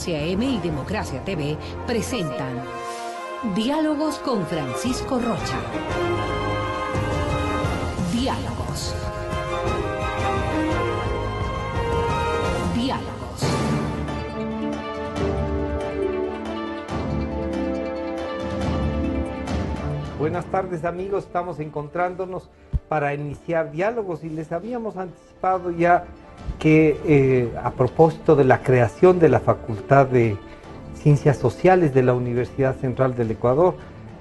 Democracia M y Democracia TV presentan Diálogos con Francisco Rocha. Diálogos. Diálogos. Buenas tardes, amigos, estamos encontrándonos para iniciar diálogos y les habíamos anticipado ya que a propósito de la creación de la Facultad de Ciencias Sociales de la Universidad Central del Ecuador,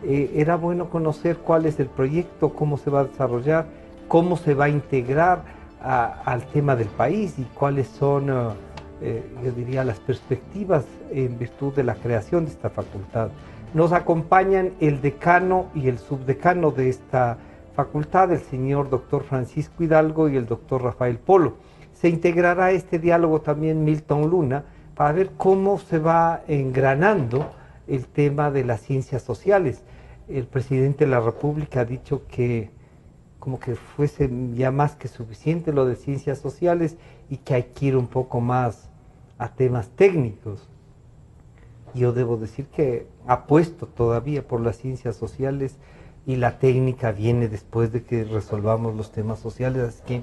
era bueno conocer cuál es el proyecto, cómo se va a desarrollar, cómo se va a integrar al tema del país y cuáles son, yo diría, las perspectivas en virtud de la creación de esta facultad. Nos acompañan el decano y el subdecano de esta facultad, el señor doctor Francisco Hidalgo y el doctor Rafael Polo. Se integrará a este diálogo también Milton Luna para ver cómo se va engranando el tema de las ciencias sociales. El presidente de la República ha dicho que como que fuese ya más que suficiente lo de ciencias sociales y que hay que ir un poco más a temas técnicos. Yo debo decir que apuesto todavía por las ciencias sociales y la técnica viene después de que resolvamos los temas sociales. Así que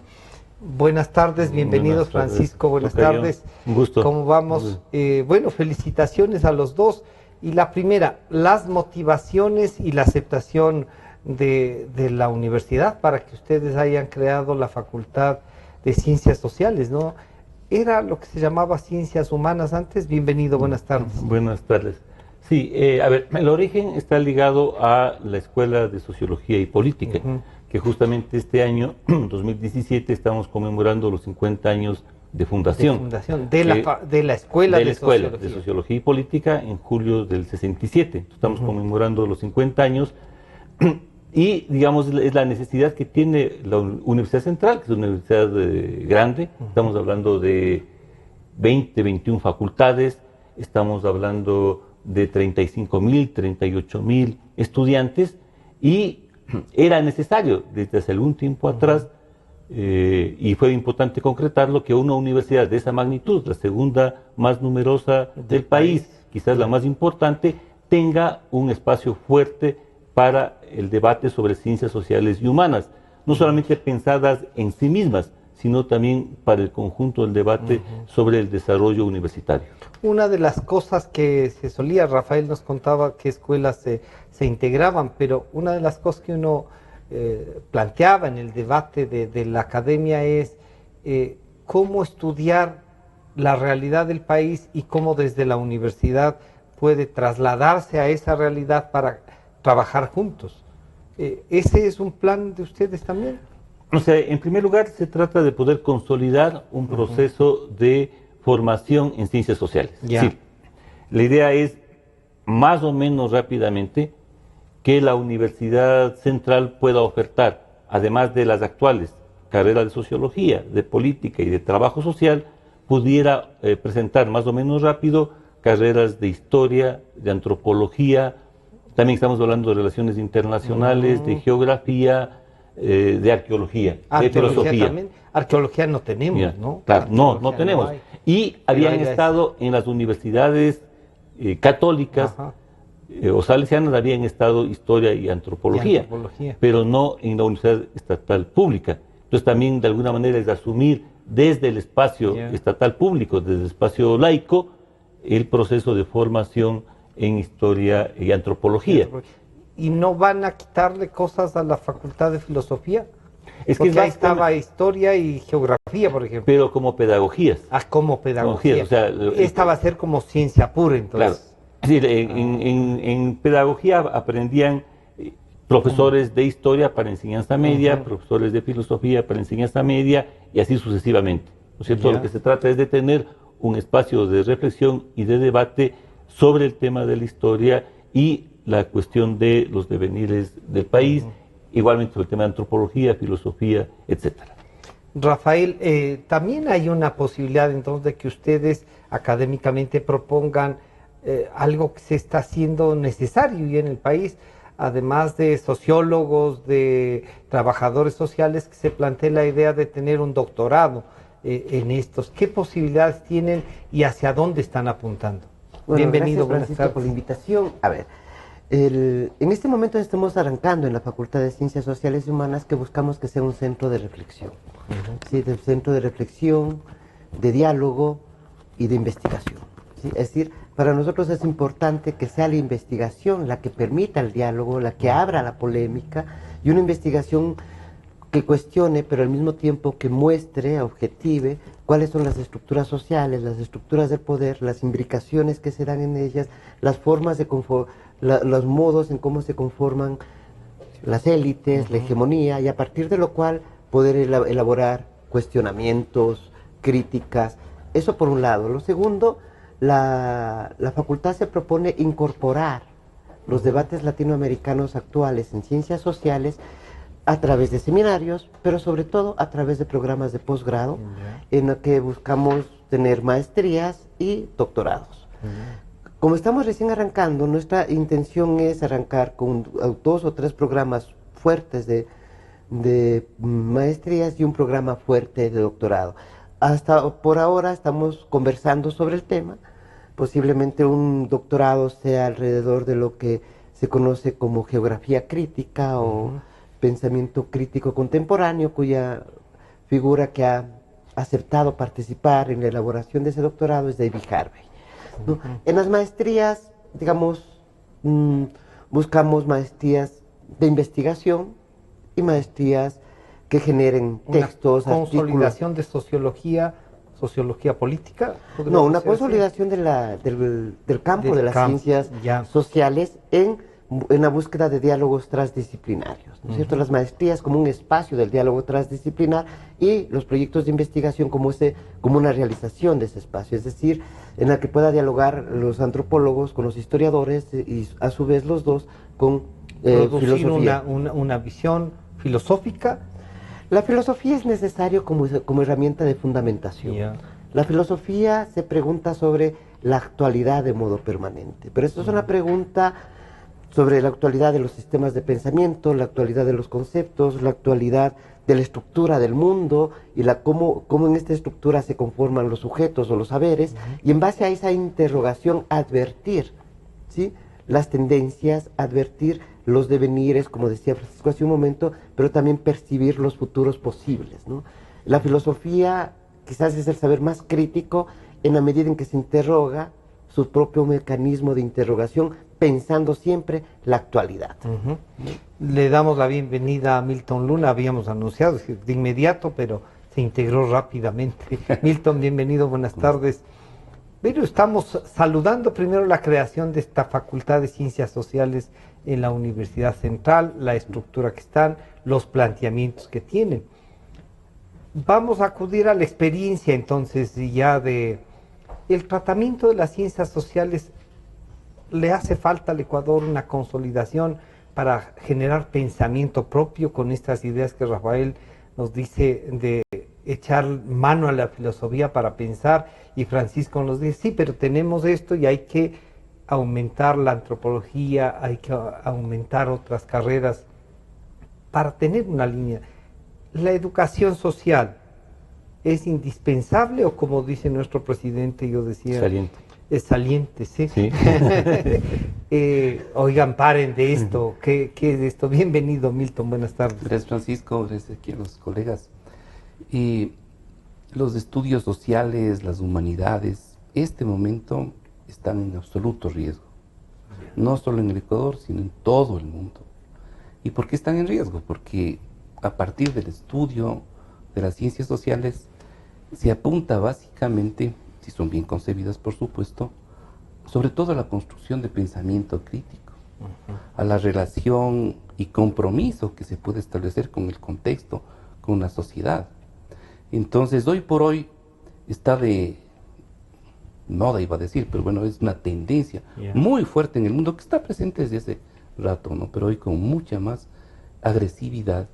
buenas tardes, bienvenidos Francisco, buenas tardes. Un gusto. ¿Cómo vamos? Bueno, felicitaciones a los dos. Y la primera, las motivaciones y la aceptación de la universidad para que ustedes hayan creado la Facultad de Ciencias Sociales, ¿no? Era lo que se llamaba Ciencias Humanas antes. Bienvenido, buenas tardes. Buenas tardes. Sí, a ver, el origen está ligado a la Escuela de Sociología y Política, que justamente este año, 2017, estamos conmemorando los 50 años de fundación. De la Escuela de Sociología y Política en julio del 67. Estamos conmemorando los 50 años y, digamos, es la necesidad que tiene la Universidad Central, que es una universidad grande. Estamos hablando de 20, 21 facultades, estamos hablando de 35.000, 38.000 estudiantes y era necesario desde hace algún tiempo atrás y fue importante concretarlo que una universidad de esa magnitud, la segunda más numerosa del país, quizás la más importante, tenga un espacio fuerte para el debate sobre ciencias sociales y humanas, no solamente pensadas en sí mismas, sino también para el conjunto del debate sobre el desarrollo universitario. Una de las cosas que se solía, Rafael nos contaba qué escuelas se integraban, pero una de las cosas que uno planteaba en el debate de la academia es cómo estudiar la realidad del país y cómo desde la universidad puede trasladarse a esa realidad para trabajar juntos. ¿Ese es un plan de ustedes también? O sea, en primer lugar se trata de poder consolidar un proceso de formación en ciencias sociales. Sí, la idea es más o menos rápidamente que la Universidad Central pueda ofertar, además de las actuales carreras de sociología, de política y de trabajo social, pudiera presentar más o menos rápido carreras de historia, de antropología. También estamos hablando de relaciones internacionales, de geografía, de arqueología, de filosofía. También. Arqueología no tenemos, ¿no? Claro, no tenemos. Y habían estado en las universidades católicas o salesianas, habían estado historia y antropología, pero no en la Universidad Estatal Pública. Entonces también de alguna manera es asumir desde el espacio estatal público, desde el espacio laico, el proceso de formación en historia y antropología. ¿Y no van a quitarle cosas a la Facultad de Filosofía? Es porque que ahí estaba historia y geografía, por ejemplo. Pero como pedagogías. Como pedagogía. O sea, esta va a ser como ciencia pura, entonces. Claro. Es decir, en pedagogía aprendían profesores de historia para enseñanza media, profesores de filosofía para enseñanza media y así sucesivamente. ¿No es cierto? Lo que se trata es de tener un espacio de reflexión y de debate sobre el tema de la historia y la cuestión de los devenires del país, igualmente sobre el tema de antropología, filosofía, etcétera. Rafael, también hay una posibilidad entonces de que ustedes académicamente propongan algo que se está haciendo necesario y en el país, además de sociólogos, de trabajadores sociales, que se plantee la idea de tener un doctorado en estos. ¿Qué posibilidades tienen y hacia dónde están apuntando? Bueno, Bienvenido, gracias, buenas Francisco, tardes. por la invitación. A ver, en este momento estamos arrancando en la Facultad de Ciencias Sociales y Humanas que buscamos que sea un centro de reflexión. ¿Sí? De centro de reflexión, de diálogo y de investigación. ¿Sí? Es decir, para nosotros es importante que sea la investigación la que permita el diálogo, la que abra la polémica, y una investigación que cuestione, pero al mismo tiempo que muestre, objetive, cuáles son las estructuras sociales, las estructuras del poder, las imbricaciones que se dan en ellas, las formas de los modos en cómo se conforman las élites, la hegemonía, y a partir de lo cual poder elaborar cuestionamientos, críticas. Eso por un lado. Lo segundo, la facultad se propone incorporar los debates latinoamericanos actuales en ciencias sociales a través de seminarios, pero sobre todo a través de programas de posgrado, en los que buscamos tener maestrías y doctorados. Como estamos recién arrancando, nuestra intención es arrancar con 2 o 3 programas fuertes de maestrías y un programa fuerte de doctorado. Hasta por ahora estamos conversando sobre el tema. Posiblemente un doctorado sea alrededor de lo que se conoce como geografía crítica o pensamiento crítico contemporáneo, cuya figura que ha aceptado participar en la elaboración de ese doctorado es David Harvey, ¿no? En las maestrías, digamos, buscamos maestrías de investigación y maestrías que generen textos, una artículos. consolidación de sociología política. No, una ser así? consolidación del campo Del de las campo, ciencias ya. sociales en la búsqueda de diálogos transdisciplinarios, ¿no es cierto? Las maestrías como un espacio del diálogo transdisciplinar y los proyectos de investigación como una realización de ese espacio, es decir, en la que pueda dialogar los antropólogos con los historiadores y a su vez los dos con Producir filosofía. una visión filosófica. La filosofía es necesario como herramienta de fundamentación. Ya. La filosofía se pregunta sobre la actualidad de modo permanente, pero esto es una pregunta sobre la actualidad de los sistemas de pensamiento, la actualidad de los conceptos, la actualidad de la estructura del mundo y cómo en esta estructura se conforman los sujetos o los saberes, y en base a esa interrogación advertir, ¿sí?, las tendencias, advertir los devenires, como decía Francisco hace un momento, pero también percibir los futuros posibles, ¿no? La filosofía quizás es el saber más crítico en la medida en que se interroga su propio mecanismo de interrogación, pensando siempre la actualidad. Le damos la bienvenida a Milton Luna, habíamos anunciado de inmediato, pero se integró rápidamente. Milton, bienvenido, buenas tardes. Pero estamos saludando primero la creación de esta Facultad de Ciencias Sociales en la Universidad Central, la estructura que están, los planteamientos que tienen. Vamos a acudir a la experiencia entonces ya de el tratamiento de las ciencias sociales. ¿Le hace falta al Ecuador una consolidación para generar pensamiento propio con estas ideas que Rafael nos dice de echar mano a la filosofía para pensar? Y Francisco nos dice, sí, pero tenemos esto y hay que aumentar la antropología, hay que aumentar otras carreras para tener una línea. ¿La educación social es indispensable o, como dice nuestro presidente, yo decía... Saliente. Es saliente, sí. Sí. Oigan, paren de esto. ¿Qué es esto? Bienvenido, Milton. Buenas tardes. Gracias, Francisco. Gracias aquí a los colegas. Los estudios sociales, las humanidades, este momento están en absoluto riesgo. No solo en el Ecuador, sino en todo el mundo. ¿Y por qué están en riesgo? Porque a partir del estudio de las ciencias sociales se apunta básicamente, si son bien concebidas por supuesto, sobre todo a la construcción de pensamiento crítico, a la relación y compromiso que se puede establecer con el contexto, con la sociedad. Entonces, hoy por hoy está de moda, iba a decir, pero bueno, es una tendencia muy fuerte en el mundo que está presente desde hace rato, ¿no? Pero hoy con mucha más agresividad,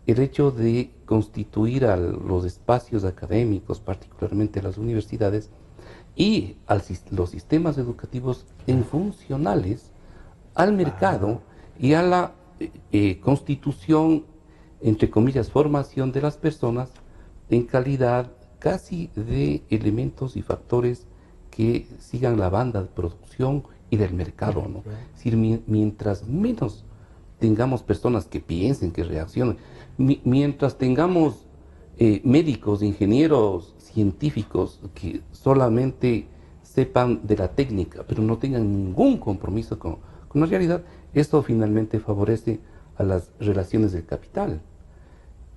el hecho de constituir a los espacios académicos, particularmente las universidades, y los sistemas educativos en funcionales al mercado y a la constitución, entre comillas, formación de las personas en calidad casi de elementos y factores que sigan la banda de producción y del mercado, ¿no? Es decir, mientras menos tengamos personas que piensen, que reaccionen, mientras tengamos médicos, ingenieros, científicos que solamente sepan de la técnica, pero no tengan ningún compromiso con la realidad, esto finalmente favorece a las relaciones del capital.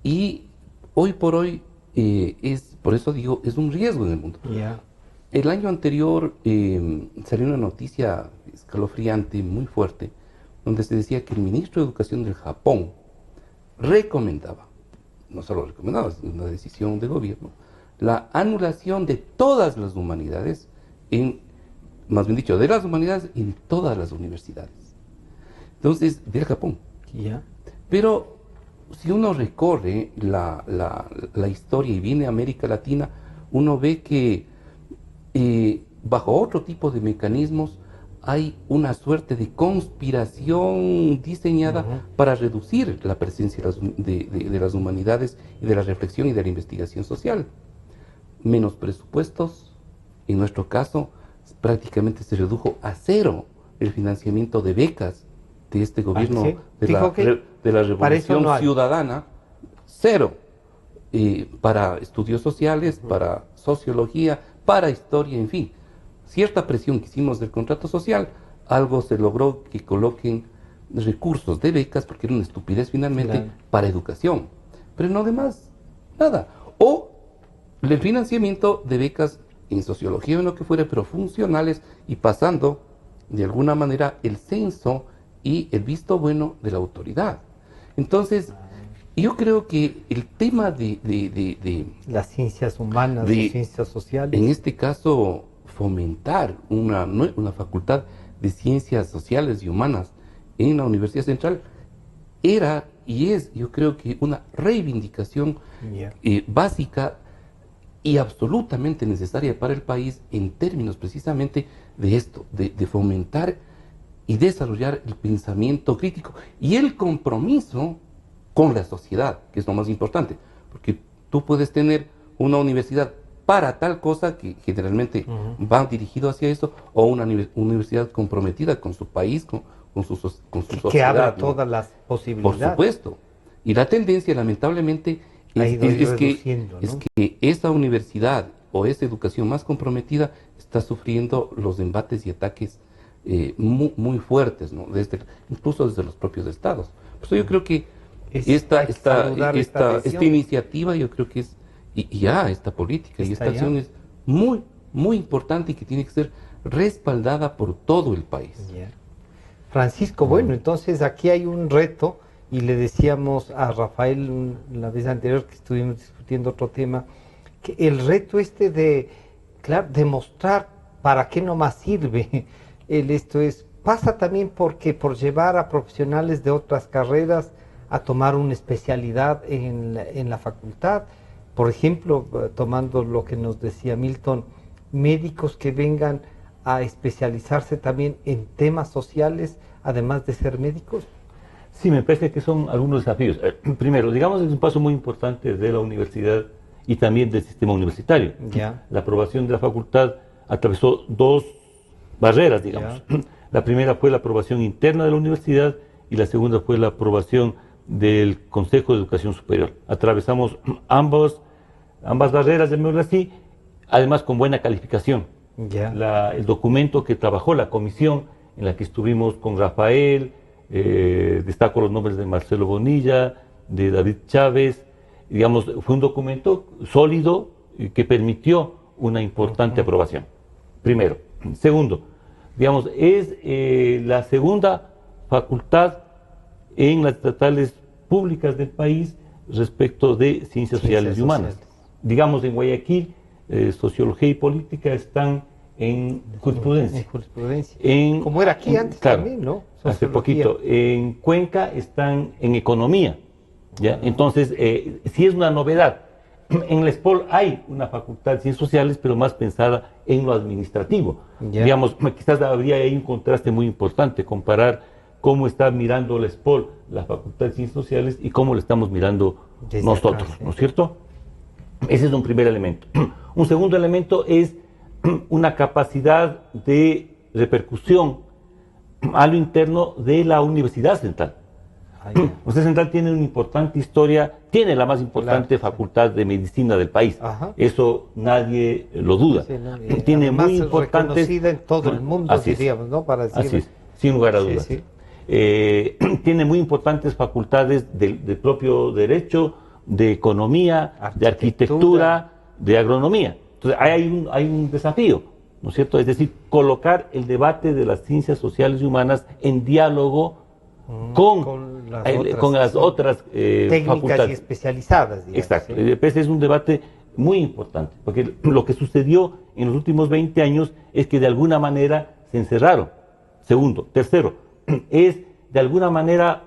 Y hoy por hoy, por eso digo, es un riesgo en el mundo. Yeah. El año anterior salió una noticia escalofriante, muy fuerte, donde se decía que el ministro de Educación del Japón recomendaba, no solo recomendaba, es una decisión de gobierno, la anulación de todas las humanidades, más bien dicho, de las humanidades en todas las universidades. Entonces, del Japón. Yeah. Pero si uno recorre la historia y viene a América Latina, uno ve que bajo otro tipo de mecanismos hay una suerte de conspiración diseñada para reducir la presencia de las humanidades y de la reflexión y de la investigación social. Menos presupuestos, en nuestro caso prácticamente se redujo a cero el financiamiento de becas de este gobierno ¿sí? de la Revolución Ciudadana, cero para estudios sociales, para sociología, para historia, en fin. Cierta presión que hicimos del contrato social, algo se logró que coloquen recursos de becas, porque era una estupidez finalmente, para educación. Pero no demás, nada. O el financiamiento de becas en sociología o en lo que fuera, pero funcionales y pasando de alguna manera el censo y el visto bueno de la autoridad. Entonces, yo creo que el tema de las ciencias humanas, las ciencias sociales, en este caso, fomentar una facultad de ciencias sociales y humanas en la Universidad Central era y es, yo creo que una reivindicación básica y absolutamente necesaria para el país en términos precisamente de esto, de fomentar y desarrollar el pensamiento crítico y el compromiso con la sociedad, que es lo más importante, porque tú puedes tener una universidad para tal cosa que generalmente va dirigido hacia eso, o una universidad comprometida con su país, con su sociedad. Que abre todas las posibilidades. Por supuesto. Y la tendencia, lamentablemente, es que esa universidad o esa educación más comprometida está sufriendo los embates y ataques muy fuertes, ¿no? Incluso desde los propios estados. Por eso yo creo que esta iniciativa, yo creo que es, esta política y esta acción es muy, muy importante y que tiene que ser respaldada por todo el país. Francisco, bueno, entonces aquí hay un reto, y le decíamos a Rafael la vez anterior que estuvimos discutiendo otro tema, que el reto de, claro, demostrar para qué nomás sirve pasa también por llevar a profesionales de otras carreras a tomar una especialidad en la facultad. Por ejemplo, tomando lo que nos decía Milton, médicos que vengan a especializarse también en temas sociales, además de ser médicos. Sí, me parece que son algunos desafíos. Primero, digamos, es un paso muy importante de la universidad y también del sistema universitario. La aprobación de la facultad atravesó dos barreras, digamos. La primera fue la aprobación interna de la universidad y la segunda fue la aprobación del Consejo de Educación Superior. Atravesamos ambas barreras, llamémoslo así, además con buena calificación. El documento que trabajó la comisión en la que estuvimos con Rafael, destaco los nombres de Marcelo Bonilla, de David Chávez, digamos, fue un documento sólido que permitió una importante aprobación. Primero. Segundo, digamos, es la segunda facultad en las estatales públicas del país respecto de ciencias sociales y humanas. Digamos, en Guayaquil, sociología y política están en jurisprudencia. Como era aquí antes, claro, también, ¿no? Hace poquito. En Cuenca están en economía. ¿Ya? Entonces, sí es una novedad. En la ESPOL hay una facultad de ciencias sociales, pero más pensada en lo administrativo. Digamos, quizás habría ahí un contraste muy importante, comparar cómo está mirando la ESPOL, la facultad de ciencias sociales, y cómo lo estamos mirando nosotros, ¿no es cierto? Ese es un primer elemento. Un segundo elemento es una capacidad de repercusión a lo interno de la Universidad Central. Ah, La Universidad Central tiene una importante historia, tiene la más importante facultad de medicina del país. Ajá. Eso nadie lo duda. Sí, ¿no? Tiene Además, muy importantes... reconocida en todo el mundo, Así es. diríamos, ¿no? Para decir, Así es, sin lugar a Sí, dudas. sí. Tiene muy importantes facultades del propio derecho, de economía, de arquitectura, de agronomía. Entonces hay un desafío, ¿no es cierto? Es decir, colocar el debate de las ciencias sociales y humanas en diálogo con las otras técnicas facultades y especializadas, digamos. Exacto. ¿sí? Ese es un debate muy importante, porque lo que sucedió en los últimos 20 años es que de alguna manera se encerraron. Segundo. Tercero, es de alguna manera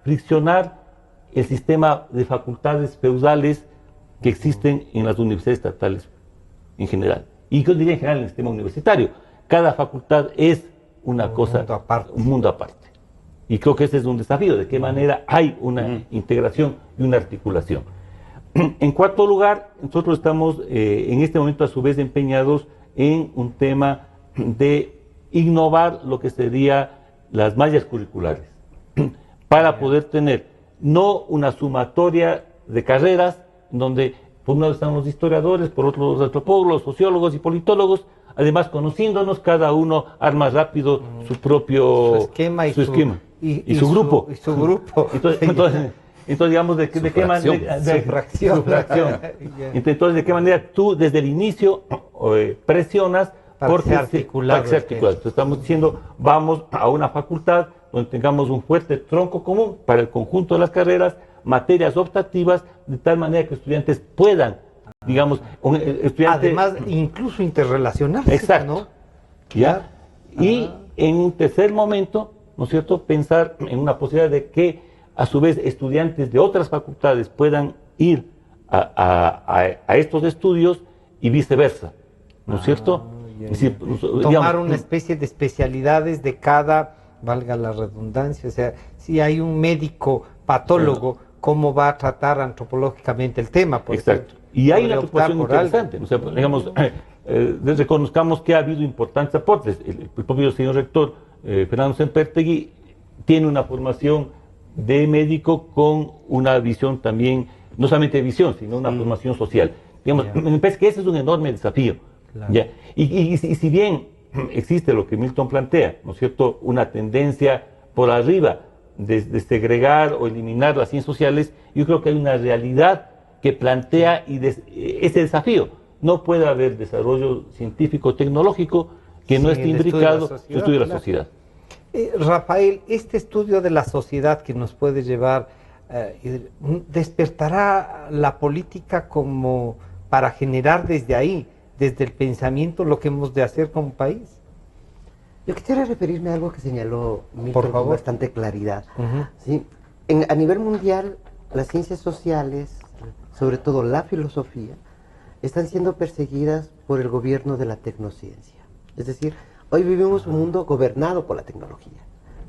friccionar el sistema de facultades feudales que existen en las universidades estatales en general. Y yo diría en general en el sistema universitario. Cada facultad es una cosa, mundo aparte. un mundo aparte. Y creo que ese es un desafío, de qué manera hay una integración y una articulación. En cuarto lugar, nosotros estamos en este momento a su vez empeñados en un tema de innovar lo que sería las mallas curriculares, para poder tener no una sumatoria de carreras, donde por un lado están los historiadores, por otro los antropólogos, sociólogos y politólogos, además conociéndonos, cada uno arma rápido su propio esquema y su esquema. Y su grupo. Y su grupo. Entonces, digamos, ¿de qué manera? Sufracción. Entonces, ¿de qué manera tú desde el inicio presionas para porque que se articulado? Entonces, estamos diciendo, vamos a una facultad donde tengamos un fuerte tronco común para el conjunto de las carreras, materias optativas, de tal manera que estudiantes puedan, digamos, además, incluso interrelacionarse. Exacto. ¿no? ¿Ya? Y en un tercer momento, ¿no es cierto?, pensar en una posibilidad de que, a su vez, estudiantes de otras facultades puedan ir a estos estudios y viceversa, ¿no es cierto? Ya, Es decir, tomar digamos, una especie de especialidades de cada, valga la redundancia, o sea, si hay un médico patólogo, ¿cómo va a tratar antropológicamente el tema? Por exacto. ejemplo? Y hay Podría una optar preocupación por algo. interesante, o sea, digamos, reconozcamos que ha habido importantes aportes. El propio señor rector, Fernando Sempertegui, tiene una formación de médico con una visión también, no solamente de visión, sino una formación social. Digamos, me parece que ese es un enorme desafío. Claro. ¿Ya? Y si bien existe lo que Milton plantea, ¿no es cierto?, una tendencia por arriba de segregar o eliminar las ciencias sociales, yo creo que hay una realidad que plantea ese desafío. No puede haber desarrollo científico tecnológico que no esté imbricado en el estudio de la sociedad. Rafael, este estudio de la sociedad que nos puede llevar, ¿despertará la política como para generar desde ahí, desde el pensamiento, lo que hemos de hacer como país? Yo quisiera referirme a algo que señaló Milton Por favor. con bastante claridad. ¿Sí? A nivel mundial, las ciencias sociales, sobre todo la filosofía, están siendo perseguidas por el gobierno de la tecnociencia. Es decir, hoy vivimos un mundo gobernado por la tecnología,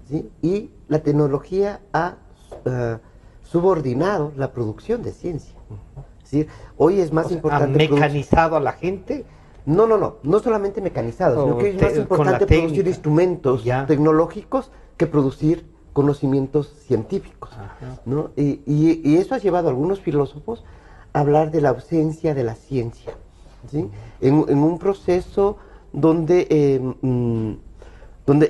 ¿sí? Y la tecnología ha subordinado la producción de ciencia. Es decir, hoy es más importante... ¿Han mecanizado a la gente? No solamente mecanizado, sino que hoy es más importante producir instrumentos tecnológicos que producir conocimientos científicos, ¿no? Y eso ha llevado a algunos filósofos a hablar de la ausencia de la ciencia, ¿sí? En un proceso donde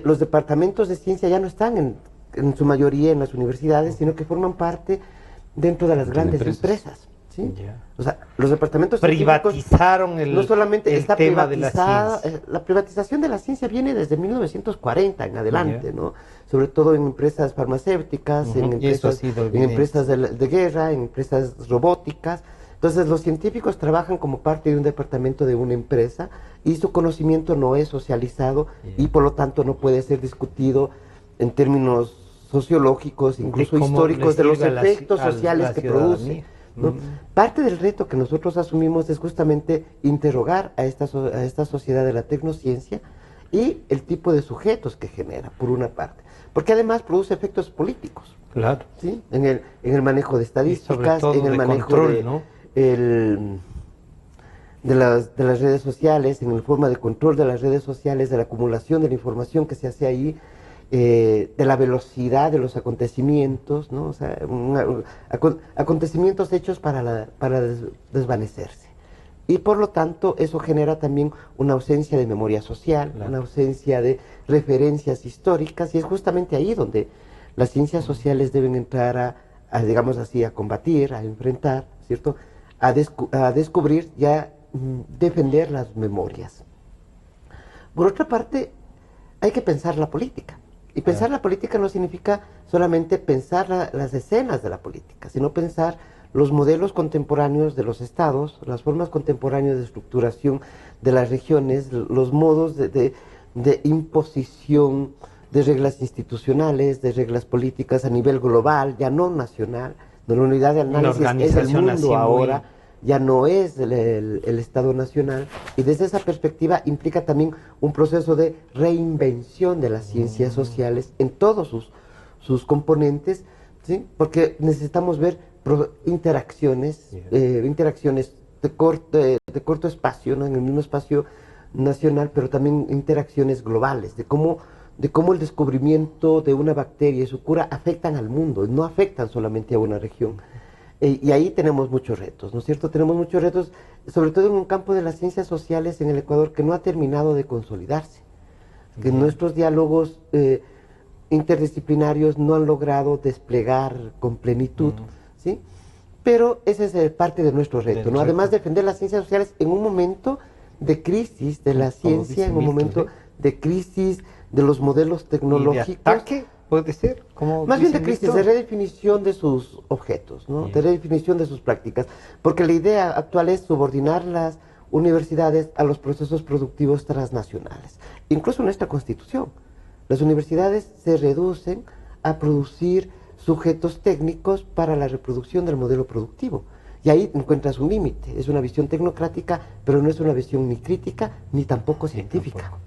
los departamentos de ciencia ya no están en su mayoría en las universidades, sino que forman parte dentro de las grandes empresas. ¿Sí? O sea, los departamentos privatizaron no solamente el está tema de la privatizada, ciencia. La privatización de la ciencia viene desde 1940 en adelante, ¿no? Sobre todo en empresas farmacéuticas, en empresas de guerra, en empresas robóticas. Entonces los científicos trabajan como parte de un departamento de una empresa y su conocimiento no es socializado y por lo tanto no puede ser discutido en términos sociológicos, incluso históricos, de los efectos sociales que produce, ¿no? Parte del reto que nosotros asumimos es justamente interrogar a esta sociedad de la tecnociencia y el tipo de sujetos que genera, por una parte. Porque además produce efectos políticos. Claro. ¿Sí? En el manejo de estadísticas, en el manejo control, ¿no? de las redes sociales, en la forma de control de las redes sociales, de la acumulación de la información que se hace ahí, de la velocidad de los acontecimientos, ¿no? O sea, acontecimientos hechos para desvanecerse. Y por lo tanto, eso genera también una ausencia de memoria social, Claro. una ausencia de referencias históricas, y es justamente ahí donde las ciencias sociales deben entrar digamos así, a combatir, a enfrentar, ¿cierto? A descubrir y a defender las memorias. Por otra parte, hay que pensar la política. Y pensar la política no significa solamente pensar las escenas de la política, sino pensar los modelos contemporáneos de los estados, las formas contemporáneas de estructuración de las regiones, los modos de imposición de reglas institucionales, de reglas políticas a nivel global, ya no nacional, de la unidad de análisis es el mundo ahora, ya no es el Estado nacional, y desde esa perspectiva implica también un proceso de reinvención de las ciencias sociales en todos sus componentes, ¿sí? Porque necesitamos ver interacciones de corto espacio, ¿no? En el mismo espacio nacional, pero también interacciones globales, de cómo el descubrimiento de una bacteria y su cura afectan al mundo, no afectan solamente a una región. Y ahí tenemos muchos retos, ¿no es cierto? Tenemos muchos retos, sobre todo en un campo de las ciencias sociales en el Ecuador que no ha terminado de consolidarse, que nuestros diálogos interdisciplinarios no han logrado desplegar con plenitud, ¿sí? Pero ese es parte de nuestro reto, ¿no? Además, defender las ciencias sociales en un momento de crisis de la ciencia, en un momento de crisis de los modelos tecnológicos. ¿Y de ataque puede ser? Más bien de crisis, de redefinición de sus objetos, ¿no? De redefinición de sus prácticas. Porque la idea actual es subordinar las universidades a los procesos productivos transnacionales. Incluso en nuestra Constitución, las universidades se reducen a producir sujetos técnicos para la reproducción del modelo productivo. Y ahí encuentras un límite. Es una visión tecnocrática, pero no es una visión ni crítica ni tampoco científica. Tampoco.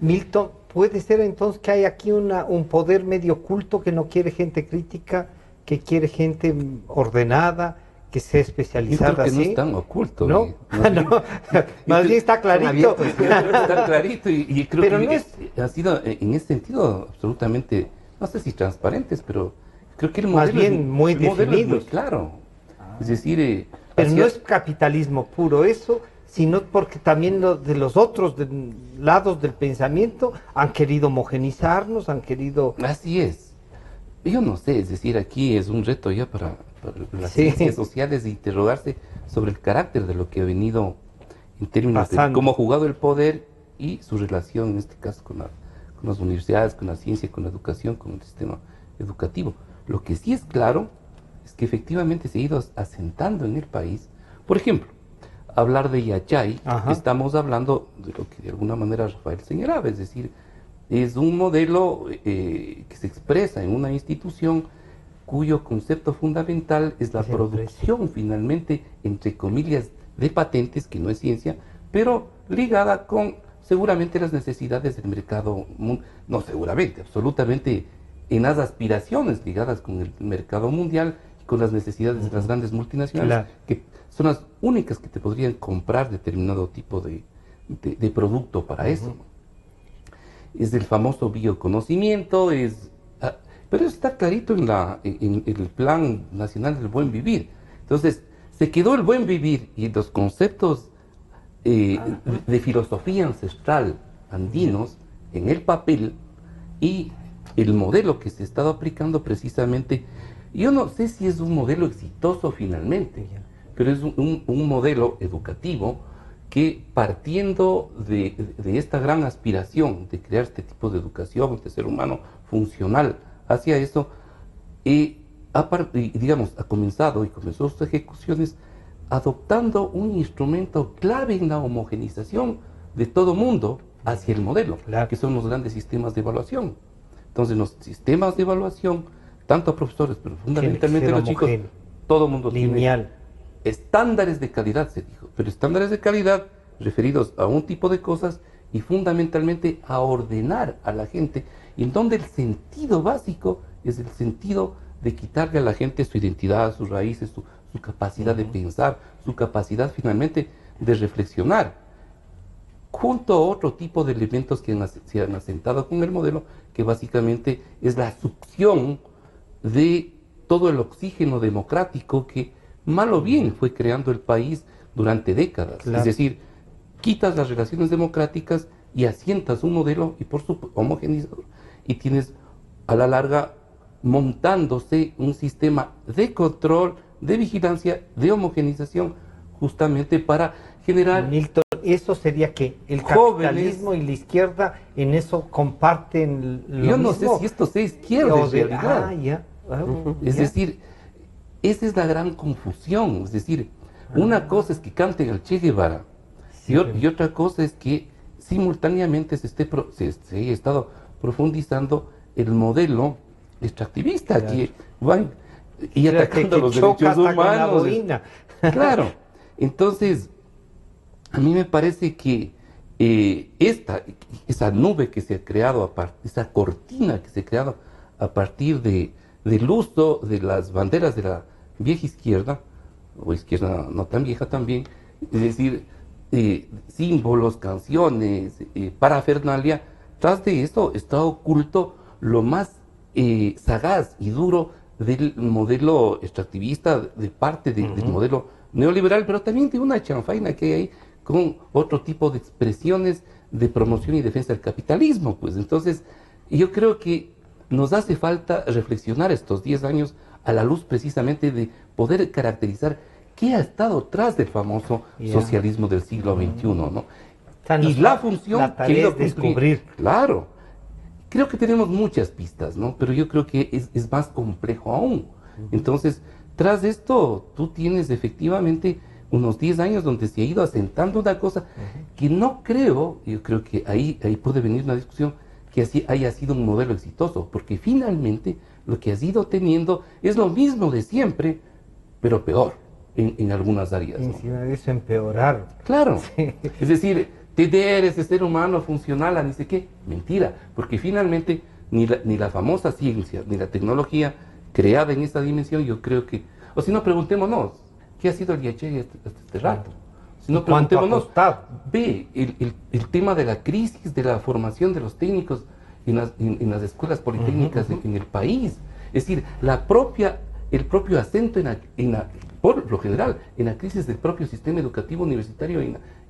Milton, ¿puede ser entonces que hay aquí un poder medio oculto que no quiere gente crítica, que quiere gente ordenada, que sea especializada? Yo creo que así? no es tan oculto. ¿No? Más bien está clarito. Está clarito y creo Pero que no ha sido en ese sentido absolutamente, no sé si transparentes, pero creo que el Más modelo bien muy modelo es muy definidos. claro. Es decir, Pero no es capitalismo puro eso, sino porque también de los otros lados del pensamiento han querido homogenizarnos, han querido... así es. Yo no sé, es decir, aquí es un reto ya para las Sí. ciencias sociales de interrogarse sobre el carácter de lo que ha venido en términos de Pasando. cómo ha jugado el poder y su relación, en este caso, con las universidades, con la ciencia, con la educación, con el sistema educativo. Lo que sí es claro es que efectivamente se ha ido asentando en el país. Por ejemplo, hablar de Yachay, Ajá. estamos hablando de lo que de alguna manera Rafael señalaba, es decir, es un modelo que se expresa en una institución cuyo concepto fundamental es la Es producción finalmente, entre comillas, de patentes, que no es ciencia, pero ligada con seguramente las necesidades del mercado, no seguramente, absolutamente en las aspiraciones ligadas con el mercado mundial y con las necesidades de las grandes multinacionales, Claro. que son las únicas que te podrían comprar determinado tipo de producto para eso. Es el famoso bioconocimiento, pero está clarito en el Plan Nacional del Buen Vivir. Entonces, se quedó el buen vivir y los conceptos de filosofía ancestral andinos en el papel, y el modelo que se ha estado aplicando precisamente, yo no sé si es un modelo exitoso finalmente, pero es un modelo educativo que, partiendo de esta gran aspiración de crear este tipo de educación, de ser humano funcional hacia eso, ha comenzado y comenzó sus ejecuciones adoptando un instrumento clave en la homogenización de todo mundo hacia el modelo, Claro. que son los grandes sistemas de evaluación. Entonces, los sistemas de evaluación, tanto a profesores, pero fundamentalmente a los chicos, homogéneo, todo mundo lineal. tiene estándares de calidad, se dijo, pero estándares de calidad referidos a un tipo de cosas y fundamentalmente a ordenar a la gente, y en donde el sentido básico es el sentido de quitarle a la gente su identidad, sus raíces, su capacidad de pensar, su capacidad finalmente de reflexionar, junto a otro tipo de elementos que se han asentado con el modelo, que básicamente es la succión de todo el oxígeno democrático que, mal o bien, fue creando el país durante décadas. Claro. Es decir, quitas las relaciones democráticas y asientas un modelo y por su homogeneizador, y tienes a la larga montándose un sistema de control, de vigilancia, de homogeneización, justamente para generar... Milton, eso sería que el jóvenes, capitalismo y la izquierda en eso comparten lo yo mismo. no sé si esto sea izquierda O en de- realidad. ya. Es decir, esa es la gran confusión. Es decir, una cosa es que canten al Che Guevara y otra cosa es que simultáneamente se haya estado profundizando el modelo extractivista, Claro. que van y O sea, atacando que los choca derechos hasta con la humanos. boina. Claro. Entonces, a mí me parece que esa nube que se ha creado, esa cortina que se ha creado a partir del uso de las banderas de la vieja izquierda, o izquierda no tan vieja también, es decir, símbolos, canciones, parafernalia, tras de esto está oculto lo más sagaz y duro del modelo extractivista, de parte del modelo neoliberal, pero también de una chanfaina que hay ahí con otro tipo de expresiones de promoción y defensa del capitalismo. Pues entonces, yo creo que nos hace falta reflexionar estos 10 años a la luz precisamente de poder caracterizar qué ha estado tras del famoso socialismo del siglo XXI, ¿no? O sea, Y la función la que ha ido tarea es cumplir. descubrir. Claro. Creo que tenemos muchas pistas, ¿no? Pero yo creo que es más complejo aún. Entonces, tras esto, tú tienes efectivamente unos 10 años donde se ha ido asentando una cosa que no creo, yo creo que ahí puede venir una discusión, que así haya sido un modelo exitoso, porque finalmente lo que has ido teniendo es lo mismo de siempre, pero peor en algunas áreas, ¿no? Encima de eso empeoraron. Claro, es decir, eres de ser humano funcional a ni sé qué, mentira, porque finalmente ni la famosa ciencia, ni la tecnología creada en esta dimensión, yo creo que, o si no, preguntémonos, ¿qué ha sido el IHE hasta este rato? Si no, ¿Cuánto ha preguntémonos, costado? ve el tema de la crisis de la formación de los técnicos en las escuelas politécnicas en el país, es decir, el propio acento por lo general, en la crisis del propio sistema educativo universitario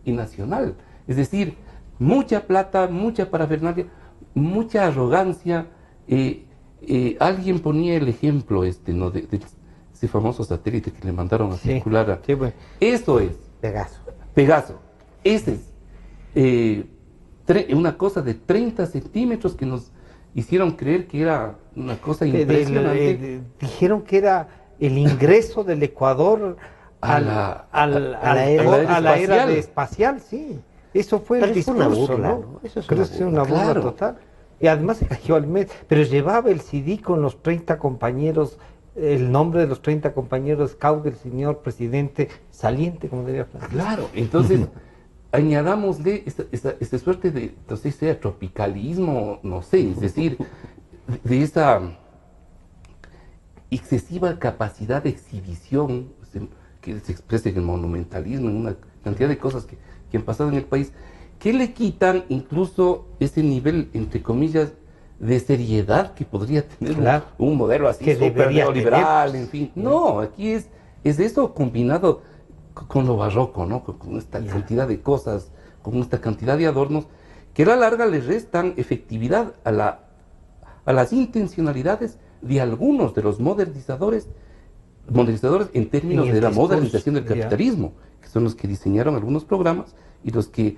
y nacional. Es decir, mucha plata, mucha parafernalia, mucha arrogancia. Alguien ponía el ejemplo ¿no? de ese famoso satélite que le mandaron a circular. Sí, bueno. Eso es Pegaso. Ese es una cosa de 30 centímetros que nos hicieron creer que era una cosa impresionante. Dijeron que era el ingreso del Ecuador a la era espacial, sí. Eso fue Pero el es una discurso, burla, ¿no? ¿no? Eso es Creo una que es una burla Claro. total. Y además se cayó al mes. Pero llevaba el CD con los 30 compañeros, el nombre de los 30 compañeros scout del señor presidente saliente, como diría Francisco. Claro, entonces añadámosle esta suerte de, no sé, sea tropicalismo, no sé, es decir, de esa excesiva capacidad de exhibición que se expresa en el monumentalismo, en una cantidad de cosas que han pasado en el país, que le quitan incluso ese nivel, entre comillas, de seriedad que podría tener Claro. un modelo así Que súper debería neoliberal, tener. en fin. No, aquí es eso combinado con lo barroco, ¿no? Con esta cantidad de cosas, con esta cantidad de adornos, que a la larga le restan efectividad a las intencionalidades de algunos de los modernizadores en términos En el de la discurso, modernización del ya. capitalismo, que son los que diseñaron algunos programas y los que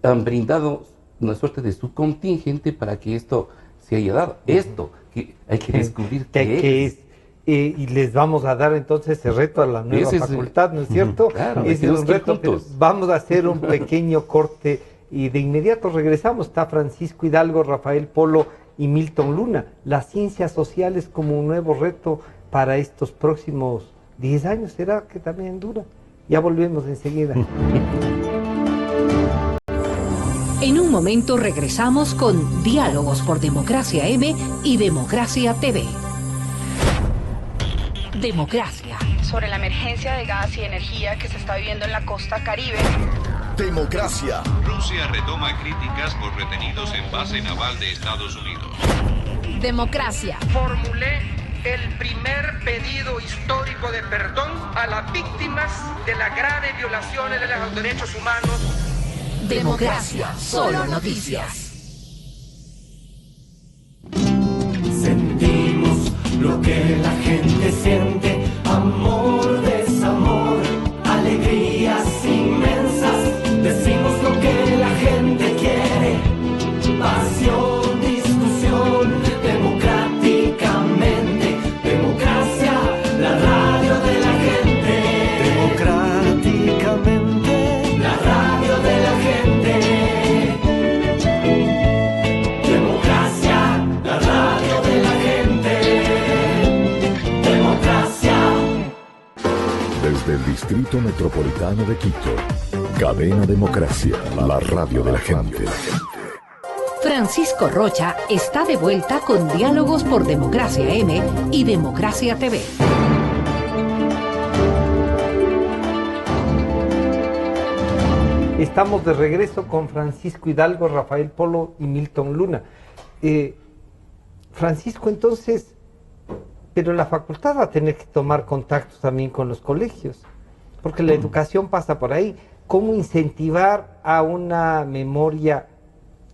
han brindado una suerte de subcontingente para que esto se haya dado. Esto, que hay que descubrir qué es. Y les vamos a dar entonces ese reto a la nueva Ese es facultad, ¿no es cierto? Claro, Ese es tenemos un que ir reto, pero juntos. vamos a hacer un pequeño corte y de inmediato regresamos. Está Francisco Hidalgo, Rafael Polo y Milton Luna. Las ciencias sociales como un nuevo reto para estos próximos 10 años. ¿Será que también dura? Ya volvemos enseguida. En un momento regresamos con Diálogos por Democracia M y Democracia TV. Democracia, sobre la emergencia de gas y energía que se está viviendo en la costa Caribe. Democracia. Rusia retoma críticas por retenidos en base naval de Estados Unidos. Democracia. Formulé el primer pedido histórico de perdón a las víctimas de las graves violaciones de los derechos humanos. Democracia. Solo noticias. Sentimos lo que la gente siente, amor, desamor, alegrías inmensas. Decimos lo que la gente quiere, pasión, discusión, democráticamente. Democracia, la radio de la gente. Democráticamente, la radio de la gente. Democracia, la radio de la gente. Democracia. Desde el Distrito Metropolitano de Quito, Cadena Democracia, la radio de la gente. Francisco Rocha está de vuelta con Diálogos por Democracia M y Democracia TV. Estamos de regreso con Francisco Hidalgo, Rafael Polo y Milton Luna. Francisco, entonces, pero la facultad va a tener que tomar contactos también con los colegios, porque la educación pasa por ahí. ¿Cómo incentivar a una memoria,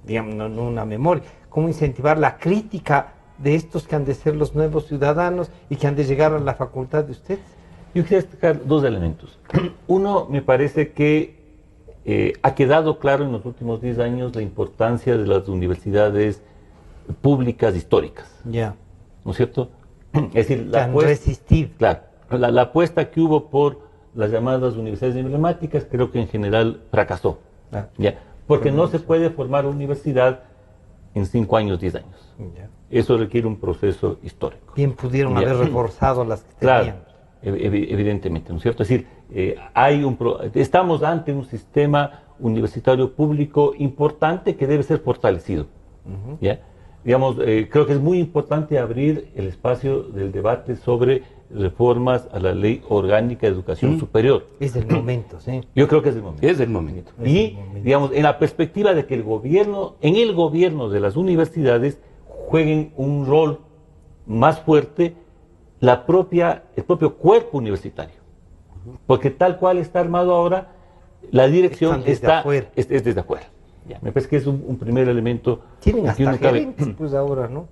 digamos, no una memoria, cómo incentivar la crítica de estos que han de ser los nuevos ciudadanos y que han de llegar a la facultad de ustedes? Yo quisiera destacar dos elementos. Uno, me parece que ha quedado claro en los últimos 10 años la importancia de las universidades públicas históricas. Ya. ¿No es cierto? Es decir, la resistir. Claro, la apuesta que hubo por las llamadas universidades emblemáticas creo que en general fracasó. ¿Ya? Porque no se puede formar universidad en 5 años, 10 años. Ya. Eso requiere un proceso histórico. Bien pudieron haber reforzado las que tenían. Evidentemente, ¿no es cierto? Es decir, estamos ante un sistema universitario público importante que debe ser fortalecido. ¿Ya? Digamos, creo que es muy importante abrir el espacio del debate sobre reformas a la Ley Orgánica de Educación Superior. Es el momento, sí. Yo creo que es el momento. Es el momento. Y, digamos, en la perspectiva de que el gobierno de las universidades jueguen un rol más fuerte el propio cuerpo universitario. Porque tal cual está armado ahora, la dirección es desde afuera. Ya, me parece que es un primer elemento. Tienen hasta gerentes, pues ahora, ¿no?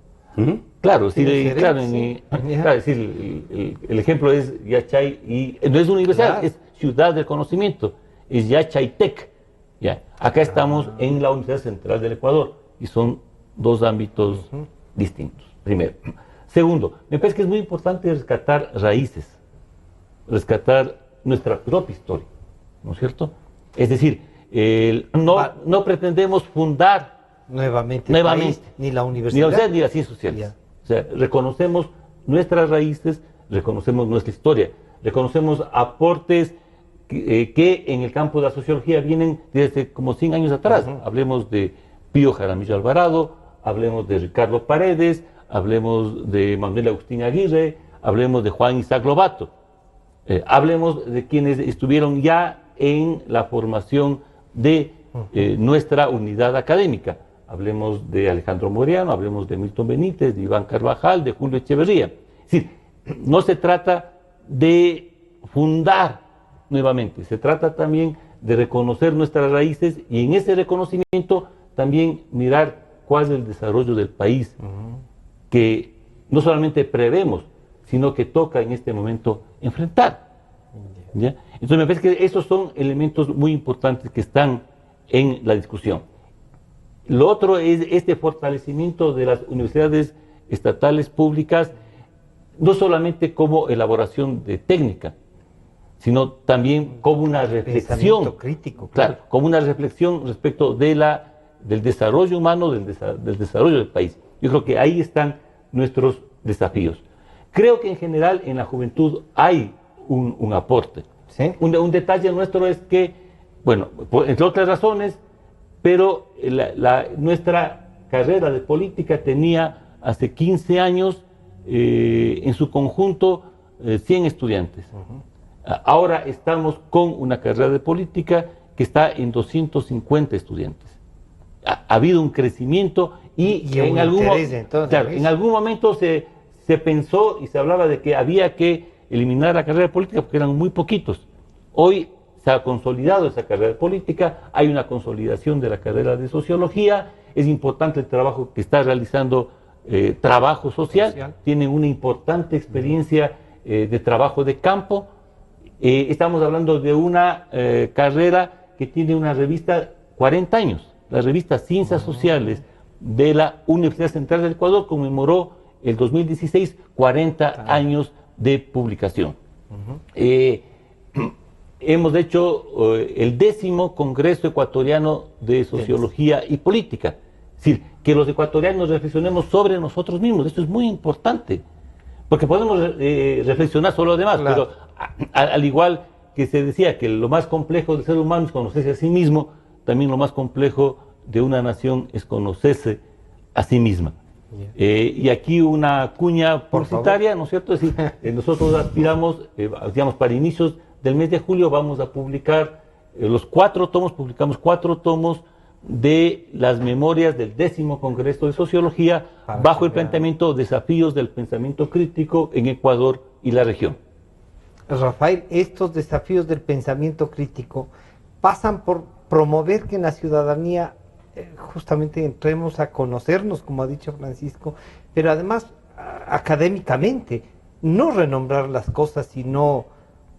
Claro, sí, claro, sí. Claro, es decir, el ejemplo es Yachay, y no es universidad, es ciudad del conocimiento, es Yachaytec. Ya. Acá estamos en la Universidad Central del Ecuador, y son dos ámbitos distintos, primero. Segundo, me parece que es muy importante rescatar raíces, rescatar nuestra propia historia, ¿no es cierto? Es decir, no pretendemos fundar nuevamente país, ni la universidad, ni las ciencias sociales. O sea, reconocemos nuestras raíces, reconocemos nuestra historia, reconocemos aportes que en el campo de la sociología vienen desde como 100 años atrás. Hablemos de Pío Jaramillo Alvarado, hablemos de Ricardo Paredes, hablemos de Manuel Agustín Aguirre, hablemos de Juan Isaac Lobato, hablemos de quienes estuvieron ya en la formación de nuestra unidad académica. Hablemos de Alejandro Moreano, hablemos de Milton Benítez, de Iván Carvajal, de Julio Echeverría. Es decir, no se trata de fundar nuevamente, se trata también de reconocer nuestras raíces y en ese reconocimiento también mirar cuál es el desarrollo del país que no solamente prevemos, sino que toca en este momento enfrentar. ¿Ya? Entonces me parece que esos son elementos muy importantes que están en la discusión. Lo otro es este fortalecimiento de las universidades estatales públicas, no solamente como elaboración de técnica, sino también como una reflexión crítico, claro, como una reflexión respecto del desarrollo humano, del desarrollo del país. Yo creo que ahí están nuestros desafíos. Creo que en general en la juventud hay un aporte. ¿Sí? Un detalle nuestro es que, bueno, entre otras razones, pero nuestra carrera de política tenía hace 15 años en su conjunto 100 estudiantes. Ahora estamos con una carrera de política que está en 250 estudiantes. Ha habido un crecimiento y en algún momento se pensó y se hablaba de que había que eliminar la carrera de política porque eran muy poquitos. Hoy se ha consolidado esa carrera de política, hay una consolidación de la carrera de sociología, es importante el trabajo que está realizando trabajo social, tienen una importante experiencia de trabajo de campo. Estamos hablando de una carrera que tiene una revista 40 años, la revista Ciencias Sociales de la Universidad Central del Ecuador conmemoró el 2016 40 años de publicación. Hemos hecho el 10º Congreso Ecuatoriano de Sociología y Política. Es decir, que los ecuatorianos reflexionemos sobre nosotros mismos. Esto es muy importante. Porque podemos reflexionar sobre los demás, pero al igual que se decía que lo más complejo del ser humano es conocerse a sí mismo, también lo más complejo de una nación es conocerse a sí misma. Y aquí una cuña publicitaria, ¿no es cierto? Es decir, nosotros aspiramos, digamos, para inicios del mes de julio vamos a publicar los 4 tomos, publicamos 4 tomos de las memorias del 10º Congreso de Sociología bajo el planteamiento Desafíos del Pensamiento Crítico en Ecuador y la región. Rafael, estos desafíos del pensamiento crítico pasan por promover que en la ciudadanía justamente entremos a conocernos, como ha dicho Francisco, pero además académicamente, no renombrar las cosas, sino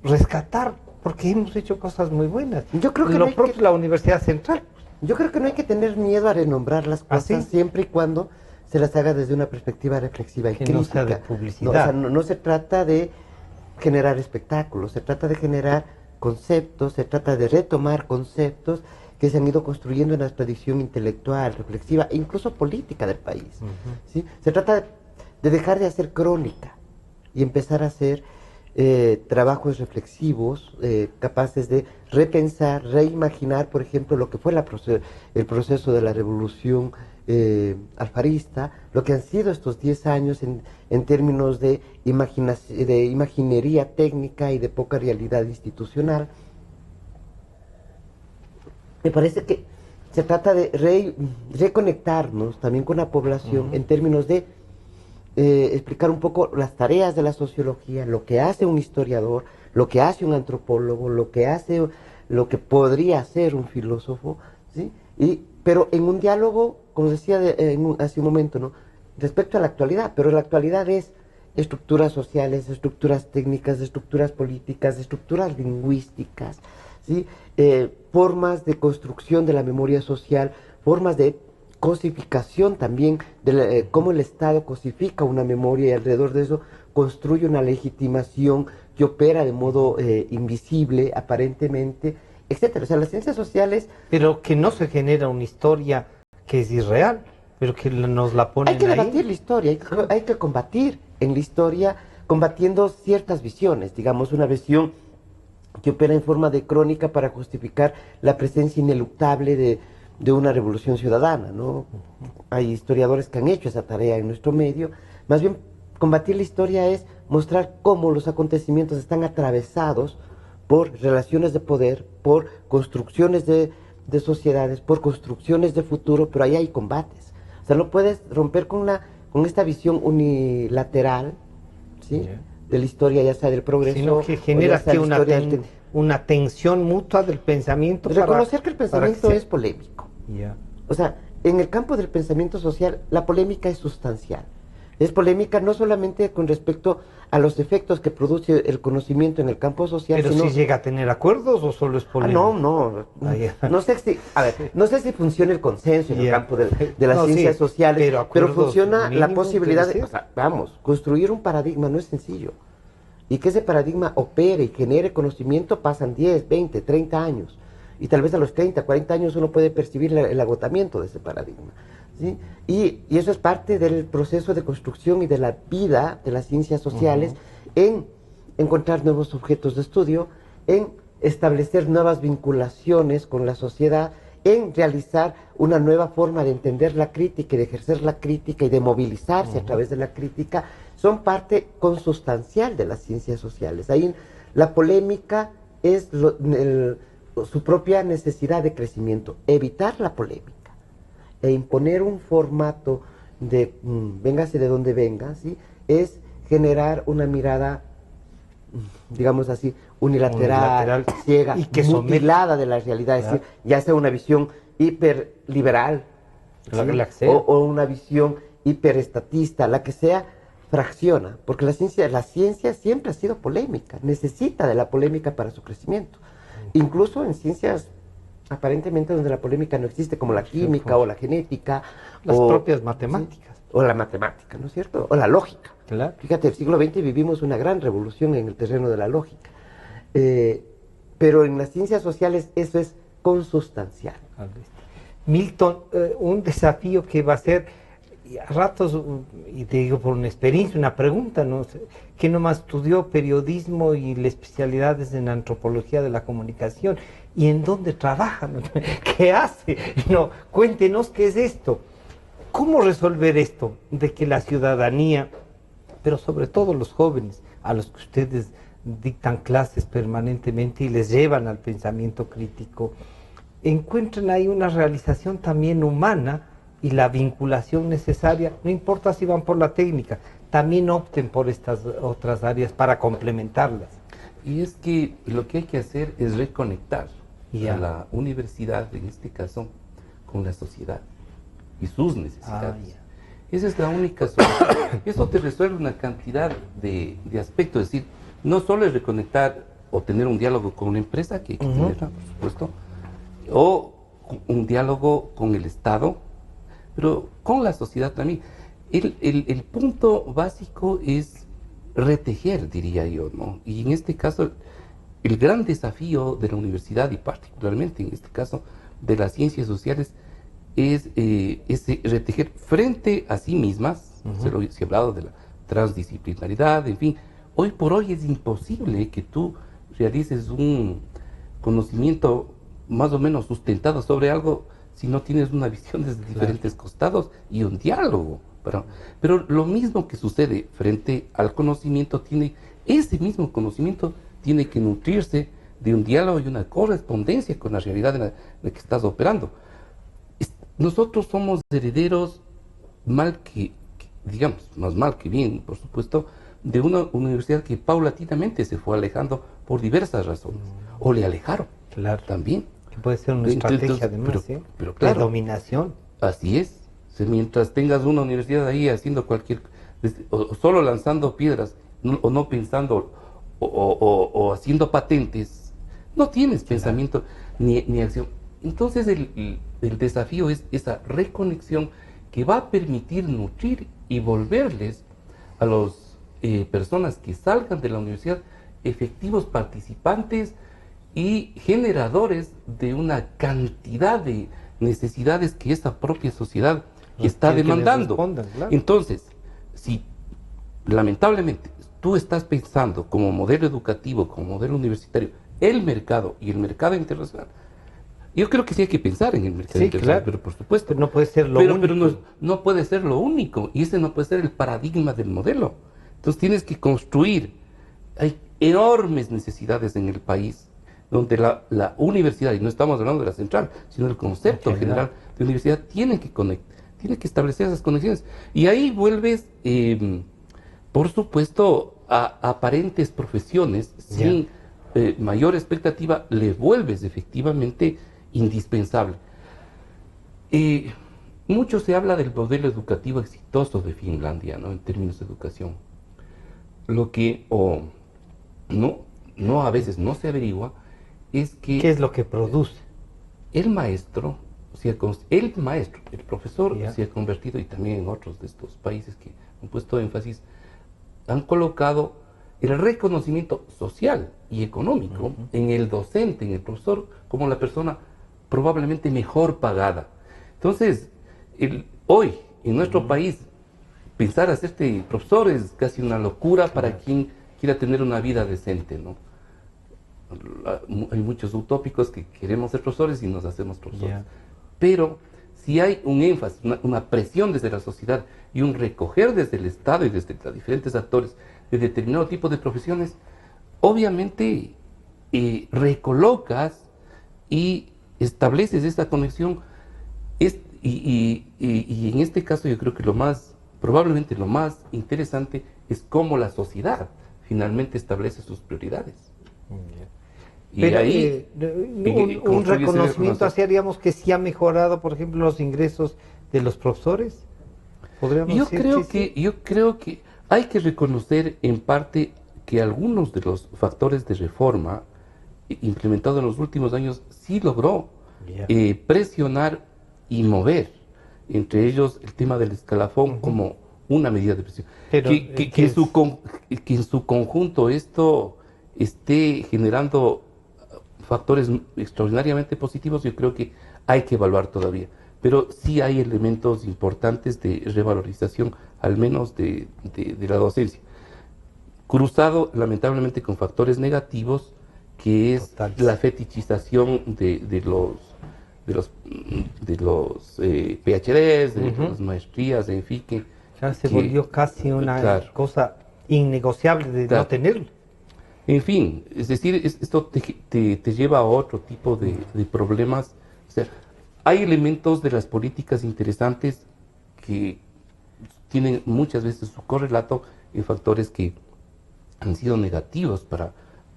rescatar, porque hemos hecho cosas muy buenas. Yo creo que lo propio la Universidad Central. Yo creo que no hay que tener miedo a renombrar las cosas siempre y cuando se las haga desde una perspectiva reflexiva y crítica. No sea de publicidad. No, o sea, no se trata de generar espectáculos, se trata de generar conceptos, se trata de retomar conceptos que se han ido construyendo en la tradición intelectual, reflexiva e incluso política del país. ¿Sí? Se trata de dejar de hacer crónica y empezar a hacer trabajos reflexivos, capaces de repensar, reimaginar, por ejemplo, lo que fue el proceso de la revolución alfarista, lo que han sido estos 10 años en términos de imaginería técnica y de poca realidad institucional. Me parece que se trata de reconectarnos también con la población en términos de explicar un poco las tareas de la sociología, lo que hace un historiador, lo que hace un antropólogo, lo que podría hacer un filósofo, ¿sí? Pero en un diálogo, como decía hace un momento, ¿no? Respecto a la actualidad, pero la actualidad es estructuras sociales, estructuras técnicas, estructuras políticas, estructuras lingüísticas, ¿sí? Formas de construcción de la memoria social, formas de cosificación también, de cómo el Estado cosifica una memoria y alrededor de eso construye una legitimación que opera de modo invisible, aparentemente, etcétera. O sea, las ciencias sociales... Pero que no se genera una historia que es irreal, pero que nos la ponen ahí. Hay que debatir la historia, hay que combatir en la historia, combatiendo ciertas visiones, digamos, una visión que opera en forma de crónica para justificar la presencia ineluctable de una revolución ciudadana, ¿no? Hay historiadores que han hecho esa tarea en nuestro medio. Más bien, combatir la historia es mostrar cómo los acontecimientos están atravesados por relaciones de poder, por construcciones de sociedades, por construcciones de futuro, pero ahí hay combates. O sea, no puedes romper con esta visión unilateral, ¿sí? De la historia, ya sea del progreso, sino que genera una tensión mutua del pensamiento. Reconocer que el pensamiento es polémico. O sea, en el campo del pensamiento social, la polémica es sustancial. Es polémica no solamente con respecto a los efectos que produce el conocimiento en el campo social, pero si llega a tener acuerdos o solo es polémica. No sé si funciona el consenso en el campo de las ciencias sociales, pero funciona la posibilidad de, construir un paradigma no es sencillo. Y que ese paradigma opere y genere conocimiento pasan 10, 20, 30 años. Y tal vez a los 30, 40 años uno puede percibir el agotamiento de ese paradigma, ¿sí? Y eso es parte del proceso de construcción y de la vida de las ciencias sociales en encontrar nuevos objetos de estudio, en establecer nuevas vinculaciones con la sociedad, en realizar una nueva forma de entender la crítica y de ejercer la crítica y de movilizarse a través de la crítica son parte consustancial de las ciencias sociales. Ahí la polémica es su propia necesidad de crecimiento, evitar la polémica e imponer un formato de véngase de donde venga, ¿sí? Es generar una mirada, digamos así, unilateral, ciega, y que mutilada de la realidad, es decir, ya sea una visión hiperliberal, ¿sí? o una visión hiperestatista, la que sea, fracciona, porque la ciencia siempre ha sido polémica, necesita de la polémica para su crecimiento. Incluso en ciencias aparentemente donde la polémica no existe, como la química o la genética. Las propias matemáticas. ¿Sí? O la matemática, ¿no es cierto? O la lógica. Claro. Fíjate, el siglo XX vivimos una gran revolución en el terreno de la lógica. Pero en las ciencias sociales eso es consustancial. Milton, un desafío que va a ser, a ratos, y te digo por una experiencia, una pregunta, ¿no? Que nomás estudió periodismo y las especialidades en antropología de la comunicación, ¿y en dónde trabaja? ¿Qué hace? No, cuéntenos qué es esto. ¿Cómo resolver esto de que la ciudadanía, pero sobre todo los jóvenes, a los que ustedes dictan clases permanentemente y les llevan al pensamiento crítico, encuentren ahí una realización también humana y la vinculación necesaria, no importa si van por la técnica, también opten por estas otras áreas para complementarlas? Y es que lo que hay que hacer es reconectar a la universidad, en este caso, con la sociedad y sus necesidades. Esa es la única solución. Eso te resuelve una cantidad de aspectos, es decir, no solo es reconectar o tener un diálogo con una empresa, que hay que tenerla, por supuesto, o un diálogo con el Estado, pero con la sociedad también. El punto básico es retejer, diría yo, ¿no? Y en este caso, el gran desafío de la universidad, y particularmente en este caso de las ciencias sociales, es ese retejer frente a sí mismas. Se ha hablado de la transdisciplinaridad, en fin. Hoy por hoy es imposible que tú realices un conocimiento más o menos sustentado sobre algo si no tienes una visión desde diferentes costados y un diálogo. Pero lo mismo que sucede frente al conocimiento, ese mismo conocimiento tiene que nutrirse de un diálogo y una correspondencia con la realidad en la que estás operando. Nosotros somos herederos, digamos, más mal que bien, por supuesto, de una universidad que paulatinamente se fue alejando por diversas razones, o le alejaron también. Que puede ser una estrategia además, pero claro, de dominación. Así es. Mientras tengas una universidad ahí haciendo o solo lanzando piedras, o no pensando, o haciendo patentes, no tienes pensamiento ni acción. Entonces el desafío es esa reconexión que va a permitir nutrir y volverles a las personas que salgan de la universidad efectivos participantes y generadores de una cantidad de necesidades que esa propia sociedad está demandando. Entonces, si lamentablemente tú estás pensando como modelo educativo, como modelo universitario, el mercado y el mercado internacional, yo creo que sí hay que pensar en el mercado internacional, pero por supuesto. Pero no puede ser lo único. Pero no puede ser lo único, y ese no puede ser el paradigma del modelo. Entonces tienes que construir. Hay enormes necesidades en el país, donde la universidad, y no estamos hablando de la central, sino del concepto general de universidad, tiene que establecer esas conexiones. Y ahí vuelves, por supuesto, a aparentes profesiones, sin mayor expectativa, le vuelves efectivamente indispensable. Mucho se habla del modelo educativo exitoso de Finlandia, ¿no? En términos de educación. Lo que a veces no se averigua es que... ¿Qué es lo que produce? El profesor se ha convertido, y también en otros de estos países que han puesto énfasis, han colocado el reconocimiento social y económico en el docente, en el profesor, como la persona probablemente mejor pagada. Entonces, hoy en nuestro país, pensar hacerte profesor es casi una locura para quien quiera tener una vida decente, ¿no? Hay muchos utópicos que queremos ser profesores y nos hacemos profesores. Pero si hay un énfasis, una presión desde la sociedad y un recoger desde el Estado y desde los diferentes actores de determinado tipo de profesiones, obviamente recolocas y estableces esta conexión. Y en este caso yo creo que probablemente lo más interesante es cómo la sociedad finalmente establece sus prioridades. Y pero ahí un reconocimiento así, haríamos que sí ha mejorado, por ejemplo, los ingresos de los profesores. Yo creo que hay que reconocer en parte que algunos de los factores de reforma implementados en los últimos años sí logró presionar y mover, entre ellos el tema del escalafón como una medida de presión. Pero, que en su conjunto esto esté generando factores extraordinariamente positivos, yo creo que hay que evaluar todavía. Pero sí hay elementos importantes de revalorización, al menos de la docencia. Cruzado, lamentablemente, con factores negativos, que es la fetichización de los PhDs, de las maestrías, en fin, que ya se volvió casi una cosa innegociable de no tenerlo. En fin, es decir, esto te lleva a otro tipo de problemas. O sea, hay elementos de las políticas interesantes que tienen muchas veces su correlato en factores que han sido negativos para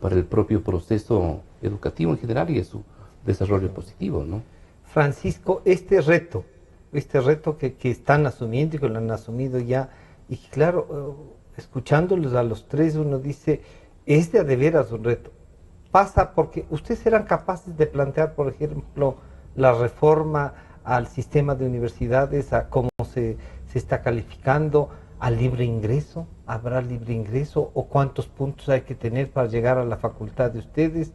el propio proceso educativo en general y su desarrollo positivo, ¿no? Francisco, este reto que están asumiendo y que lo han asumido ya, y claro, escuchándolos a los tres, uno dice, es de veras un reto. Pasa porque ustedes eran capaces de plantear, por ejemplo, la reforma al sistema de universidades, a cómo se está calificando, al libre ingreso. ¿Habrá libre ingreso? ¿O cuántos puntos hay que tener para llegar a la facultad de ustedes?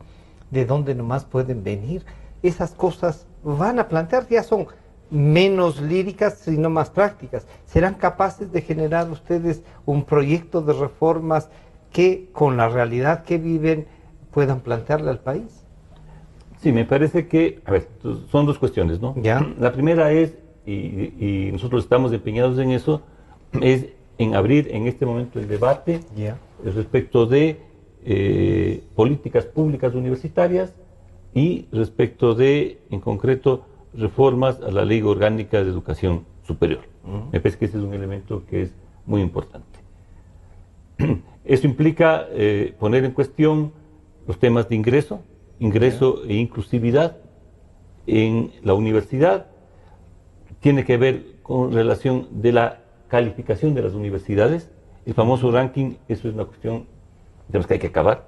¿De dónde nomás pueden venir? Esas cosas van a plantear, ya son menos líricas, sino más prácticas. ¿Serán capaces de generar ustedes un proyecto de reformas que con la realidad que viven puedan plantearle al país? Sí, me parece que, a ver, son dos cuestiones, ¿no? ¿Ya? La primera es, y nosotros estamos empeñados en eso, es en abrir en este momento el debate respecto de políticas públicas universitarias y respecto de, en concreto, reformas a la Ley Orgánica de Educación Superior. Me parece que ese es un elemento que es muy importante. Eso implica poner en cuestión los temas de ingreso e inclusividad en la universidad. Tiene que ver con relación de la calificación de las universidades. El famoso ranking, eso es una cuestión de las que hay que acabar,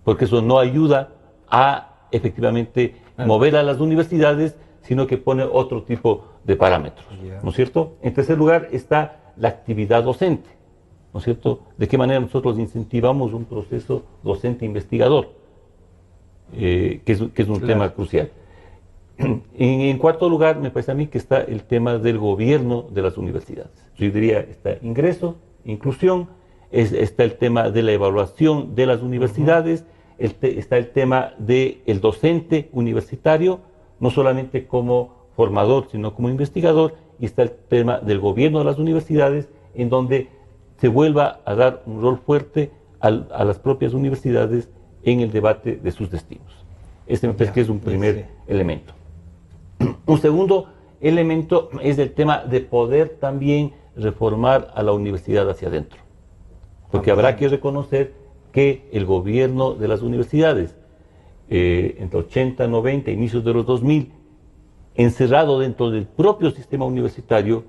porque eso no ayuda a efectivamente mover a las universidades, sino que pone otro tipo de parámetros, ¿no es cierto? En tercer lugar está la actividad docente, ¿no es cierto? De qué manera nosotros incentivamos un proceso docente investigador, que es un tema crucial. En cuarto lugar, me parece a mí que está el tema del gobierno de las universidades. Yo diría, está ingreso, inclusión, está el tema de la evaluación de las universidades, está el tema del docente universitario, no solamente como formador, sino como investigador, y está el tema del gobierno de las universidades, en donde se vuelva a dar un rol fuerte a las propias universidades en el debate de sus destinos. Este me parece que es un primer elemento. Un segundo elemento es el tema de poder también reformar a la universidad hacia adentro, porque habrá que reconocer que el gobierno de las universidades, entre 80, 90, inicios de los 2000, encerrado dentro del propio sistema universitario,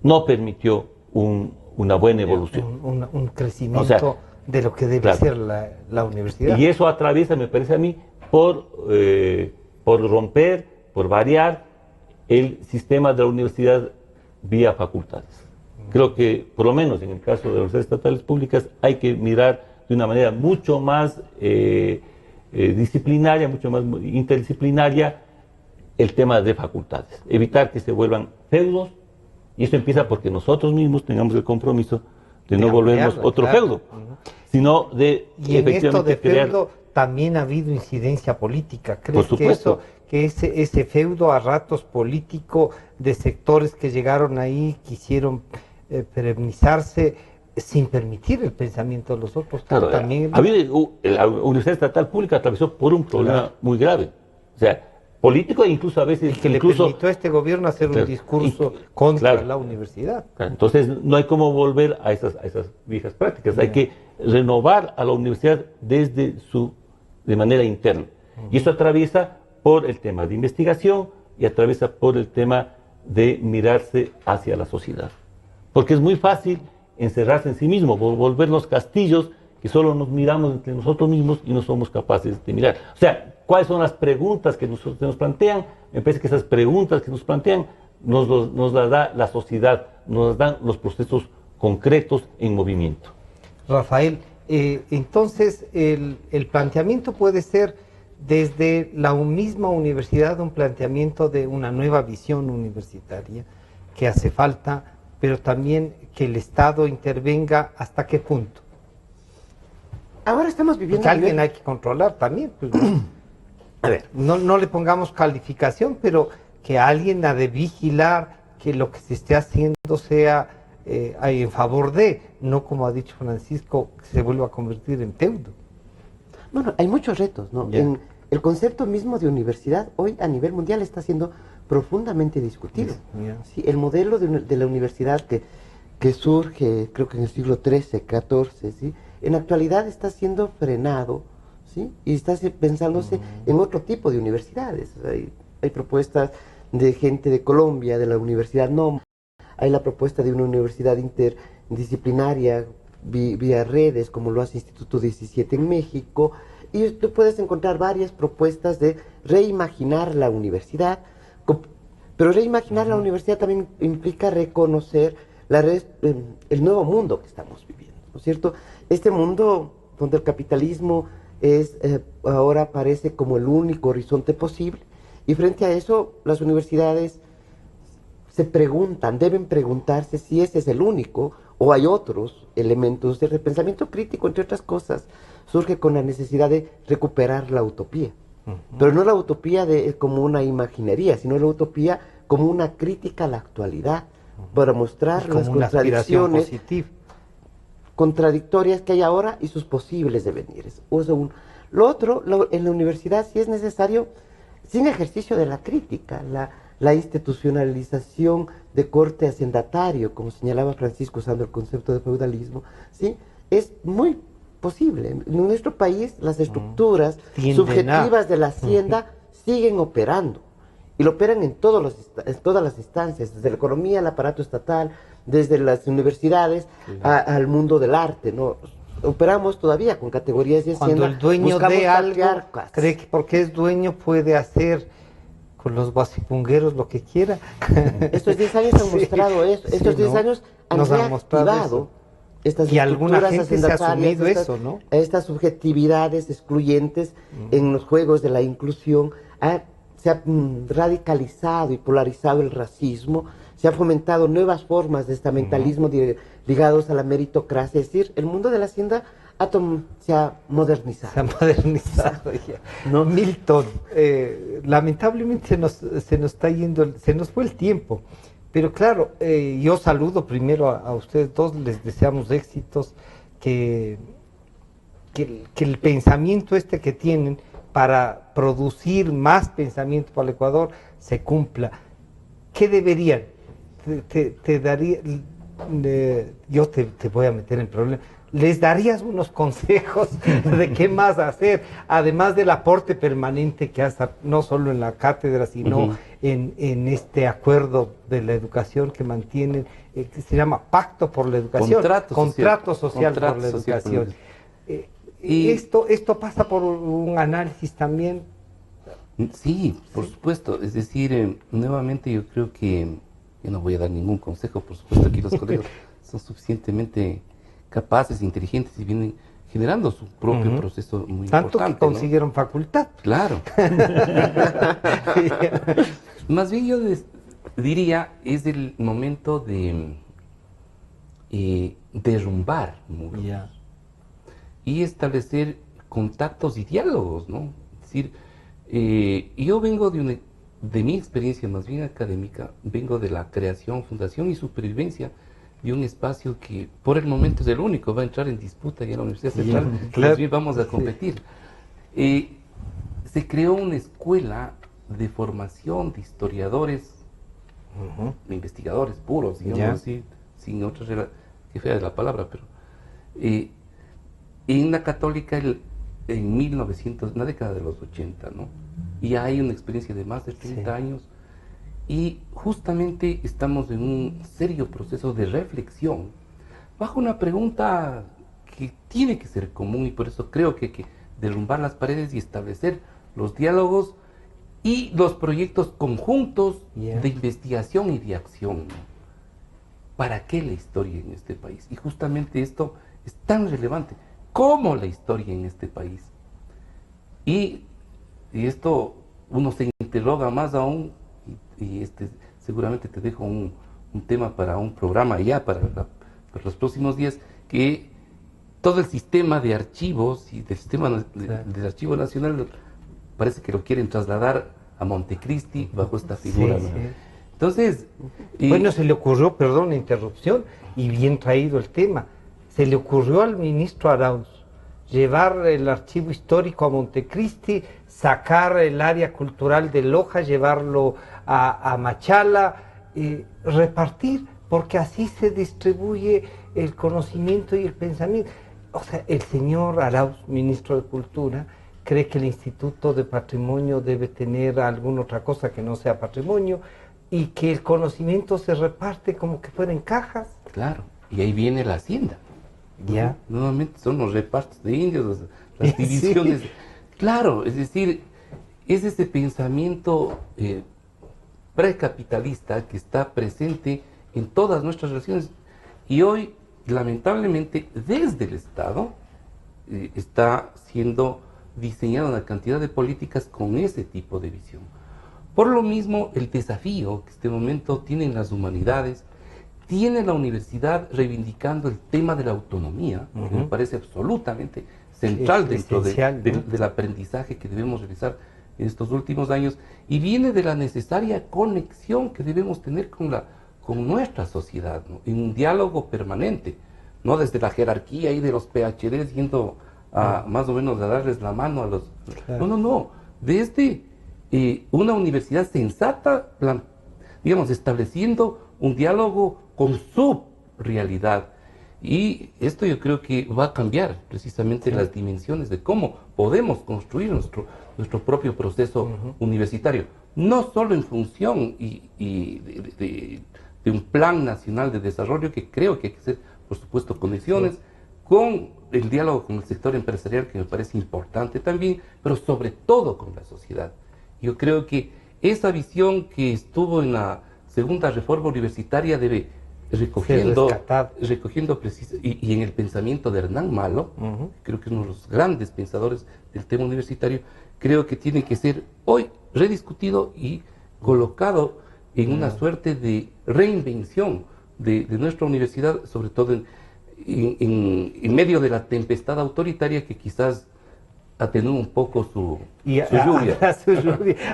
no permitió una buena evolución. Un crecimiento de lo que debe ser la universidad. Y eso atraviesa, me parece a mí, por romper, por variar el sistema de la universidad vía facultades. Creo que, por lo menos en el caso de las universidades estatales públicas, hay que mirar de una manera mucho más disciplinaria, mucho más interdisciplinaria, el tema de facultades. Evitar que se vuelvan feudos, y eso empieza porque nosotros mismos tengamos el compromiso de no volvernos otro feudo, sino de y en esto de feudo también ha habido incidencia política. ¿Crees que eso que ese feudo a ratos político de sectores que llegaron ahí, quisieron perennizarse sin permitir el pensamiento de los otros. Claro, también la Universidad Estatal Pública atravesó por un problema muy grave. O sea, político e incluso a veces... que le permitió a este gobierno hacer un discurso contra la universidad. Claro, entonces no hay cómo volver a esas viejas prácticas. Hay que renovar a la universidad de manera interna. Y eso atraviesa por el tema de investigación y atraviesa por el tema de mirarse hacia la sociedad. Porque es muy fácil encerrarse en sí mismo, volvernos castillos que solo nos miramos entre nosotros mismos y no somos capaces de mirar. O sea, ¿cuáles son las preguntas que nos plantean? Me parece que esas preguntas que nos plantean nos las da la sociedad, nos las dan los procesos concretos en movimiento. Rafael, entonces el planteamiento puede ser desde la misma universidad un planteamiento de una nueva visión universitaria que hace falta, pero también que el Estado intervenga hasta qué punto. Ahora estamos viviendo... Porque alguien hay que controlar también. Pues, a ver, no le pongamos calificación, pero que alguien ha de vigilar que lo que se esté haciendo sea en favor de, no como ha dicho Francisco, que se vuelva a convertir en feudo. Bueno, hay muchos retos, ¿no? En el concepto mismo de universidad hoy a nivel mundial está siendo profundamente discutido. Sí, el modelo de la universidad que surge, creo que en el siglo XIII, XIV, ¿sí? En la actualidad está siendo frenado, ¿sí? Y está pensándose en otro tipo de universidades. Hay propuestas de gente de Colombia, de la Universidad NOM, hay la propuesta de una universidad interdisciplinaria vía redes, como lo hace Instituto 17 en México, y tú puedes encontrar varias propuestas de reimaginar la universidad, pero reimaginar la universidad también implica reconocer el nuevo mundo que estamos viviendo, ¿no es cierto? Este mundo donde el capitalismo ahora parece como el único horizonte posible, y frente a eso las universidades deben preguntarse si ese es el único o hay otros elementos. El pensamiento crítico, entre otras cosas, surge con la necesidad de recuperar la utopía. Pero no la utopía como una imaginería, sino la utopía como una crítica a la actualidad, para mostrar las contradicciones contradictorias que hay ahora y sus posibles devenires. Lo otro, en la universidad sí es necesario, sin ejercicio de la crítica, la institucionalización de corte hacendatario, como señalaba Francisco usando el concepto de feudalismo, ¿sí? Es muy posible. En nuestro país las estructuras subjetivas de la hacienda siguen operando, y lo operan en todas las instancias, desde la economía, el aparato estatal, desde las universidades al mundo del arte, ¿no? Operamos todavía con categorías de hacienda. Cuando el dueño de algo cree que porque es dueño puede hacer con los guasipungueros lo que quiera. Estos 10 años han mostrado eso. Estos 10 años han reactivado estas y alguna gente se ha asumido eso, ¿no? Estas subjetividades excluyentes en los juegos de la inclusión. Se ha radicalizado y polarizado el racismo, se han fomentado nuevas formas de estamentalismo ligados a la meritocracia. Es decir, el mundo de la hacienda se ha modernizado. Se ha modernizado ya. No, Milton, lamentablemente se nos está yendo, se nos fue el tiempo. Pero claro, yo saludo primero a ustedes dos, les deseamos éxitos, que el pensamiento que tienen para producir más pensamiento para el Ecuador se cumpla. ¿Qué deberían? Te daría, yo te voy a meter en problemas. ¿Les darías unos consejos de qué más hacer? Además del aporte permanente que hace, no solo en la cátedra, sino en este acuerdo de la educación que mantienen, que se llama Pacto por la Educación. Contrato social por la educación. Y esto pasa por un análisis también. Sí, por supuesto. Es decir, nuevamente yo creo que yo no voy a dar ningún consejo, por supuesto, aquí los colegas son suficientemente capaces, inteligentes y vienen generando su propio proceso muy importante. Tanto que consiguieron facultad. Claro. Más bien yo diría, es el momento de derrumbar muros y establecer contactos y diálogos, ¿no? Es decir, Yo vengo de mi experiencia más bien académica, vengo de la creación, fundación y supervivencia de un espacio que por el momento es el único, va a entrar en disputa ya en la Universidad Central, claro. bien vamos a competir. Se creó una escuela de formación de historiadores, de investigadores puros, digamos así, sin otra regla, que fea de la palabra, pero en la Católica en 1900, en la década de los 80, ¿no? Y hay una experiencia de más de 30 años y justamente estamos en un serio proceso de reflexión bajo una pregunta que tiene que ser común, y por eso creo que hay que derrumbar las paredes y establecer los diálogos y los proyectos conjuntos de investigación y de acción. ¿Para qué la historia en este país? Y justamente esto es tan relevante como la historia en este país. Y esto uno se interroga más aún, y seguramente te dejo un tema para un programa ya para los próximos días, que todo el sistema de archivos y del sistema del Archivo Nacional parece que lo quieren trasladar a Montecristi bajo esta figura. ¿No? Entonces... Bueno, se le ocurrió, perdón la interrupción, y bien traído el tema, se le ocurrió al ministro Arauz llevar el archivo histórico a Montecristi, sacar el área cultural de Loja, llevarlo a Machala, repartir, porque así se distribuye el conocimiento y el pensamiento. O sea, el señor Arauz, ministro de Cultura, cree que el Instituto de Patrimonio debe tener alguna otra cosa que no sea patrimonio, y que el conocimiento se reparte como que fuera en cajas. Claro, y ahí viene la hacienda. Ya. Nuevamente son los repartos de indios, las divisiones. Claro, es decir, es ese pensamiento precapitalista que está presente en todas nuestras relaciones. Y hoy, lamentablemente, desde el Estado está siendo diseñada una cantidad de políticas con ese tipo de visión. Por lo mismo, el desafío que este momento tienen las humanidades, tiene la universidad reivindicando el tema de la autonomía, que me parece absolutamente central dentro del aprendizaje que debemos realizar en estos últimos años, y viene de la necesaria conexión que debemos tener con nuestra sociedad, ¿no? En un diálogo permanente, no desde la jerarquía y de los PhDs yendo a más o menos a darles la mano a los... No, desde una universidad sensata, digamos, estableciendo un diálogo con su realidad. Y esto yo creo que va a cambiar precisamente las dimensiones de cómo podemos construir nuestro propio proceso universitario, no solo en función de un plan nacional de desarrollo, que creo que hay que hacer, por supuesto, conexiones con el diálogo con el sector empresarial, que me parece importante también, pero sobre todo con la sociedad. Yo creo que esa visión que estuvo en la segunda reforma universitaria debe recogiendo y en el pensamiento de Hernán Malo, creo que es uno de los grandes pensadores del tema universitario, creo que tiene que ser hoy rediscutido y colocado en una suerte de reinvención de nuestra universidad, sobre todo en medio de la tempestad autoritaria que quizás atenúa un poco su lluvia.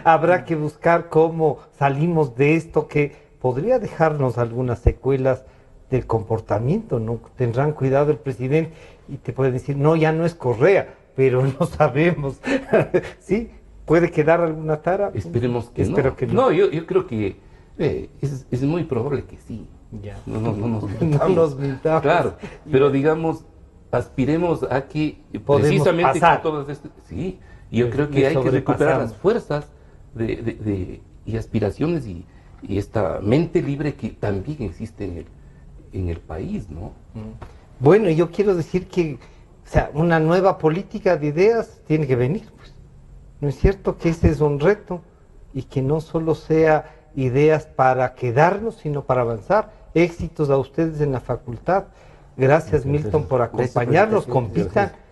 Habrá que buscar cómo salimos de esto, que podría dejarnos algunas secuelas del comportamiento, ¿no? Tendrán cuidado el presidente y te pueden decir, no, ya no es Correa, pero no sabemos. ¿Sí? ¿Puede quedar alguna tara? Esperemos que Espero no. Que no. No, yo creo que es muy probable que sí. Ya. No nos mintamos. Claro, pero digamos, aspiremos a que precisamente con todas estas... Sí, yo creo que hay que recuperar las fuerzas y aspiraciones y esta mente libre que también existe en el país, ¿no? Bueno, yo quiero decir que, o sea, una nueva política de ideas tiene que venir, pues. ¿No es cierto que ese es un reto? Y que no solo sea ideas para quedarnos, sino para avanzar. Éxitos a ustedes en la facultad. Gracias, Milton, por acompañarnos.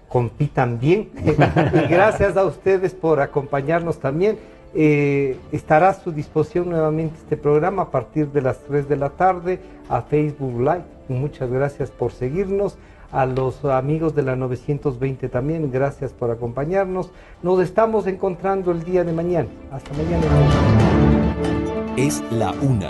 Compitan bien. Y gracias a ustedes por acompañarnos también. Estará a su disposición nuevamente este programa a partir de las 3 de la tarde a Facebook Live. Muchas gracias por seguirnos. A los amigos de la 920 también, gracias por acompañarnos. Nos estamos encontrando el día de mañana. Hasta mañana. Es la 1.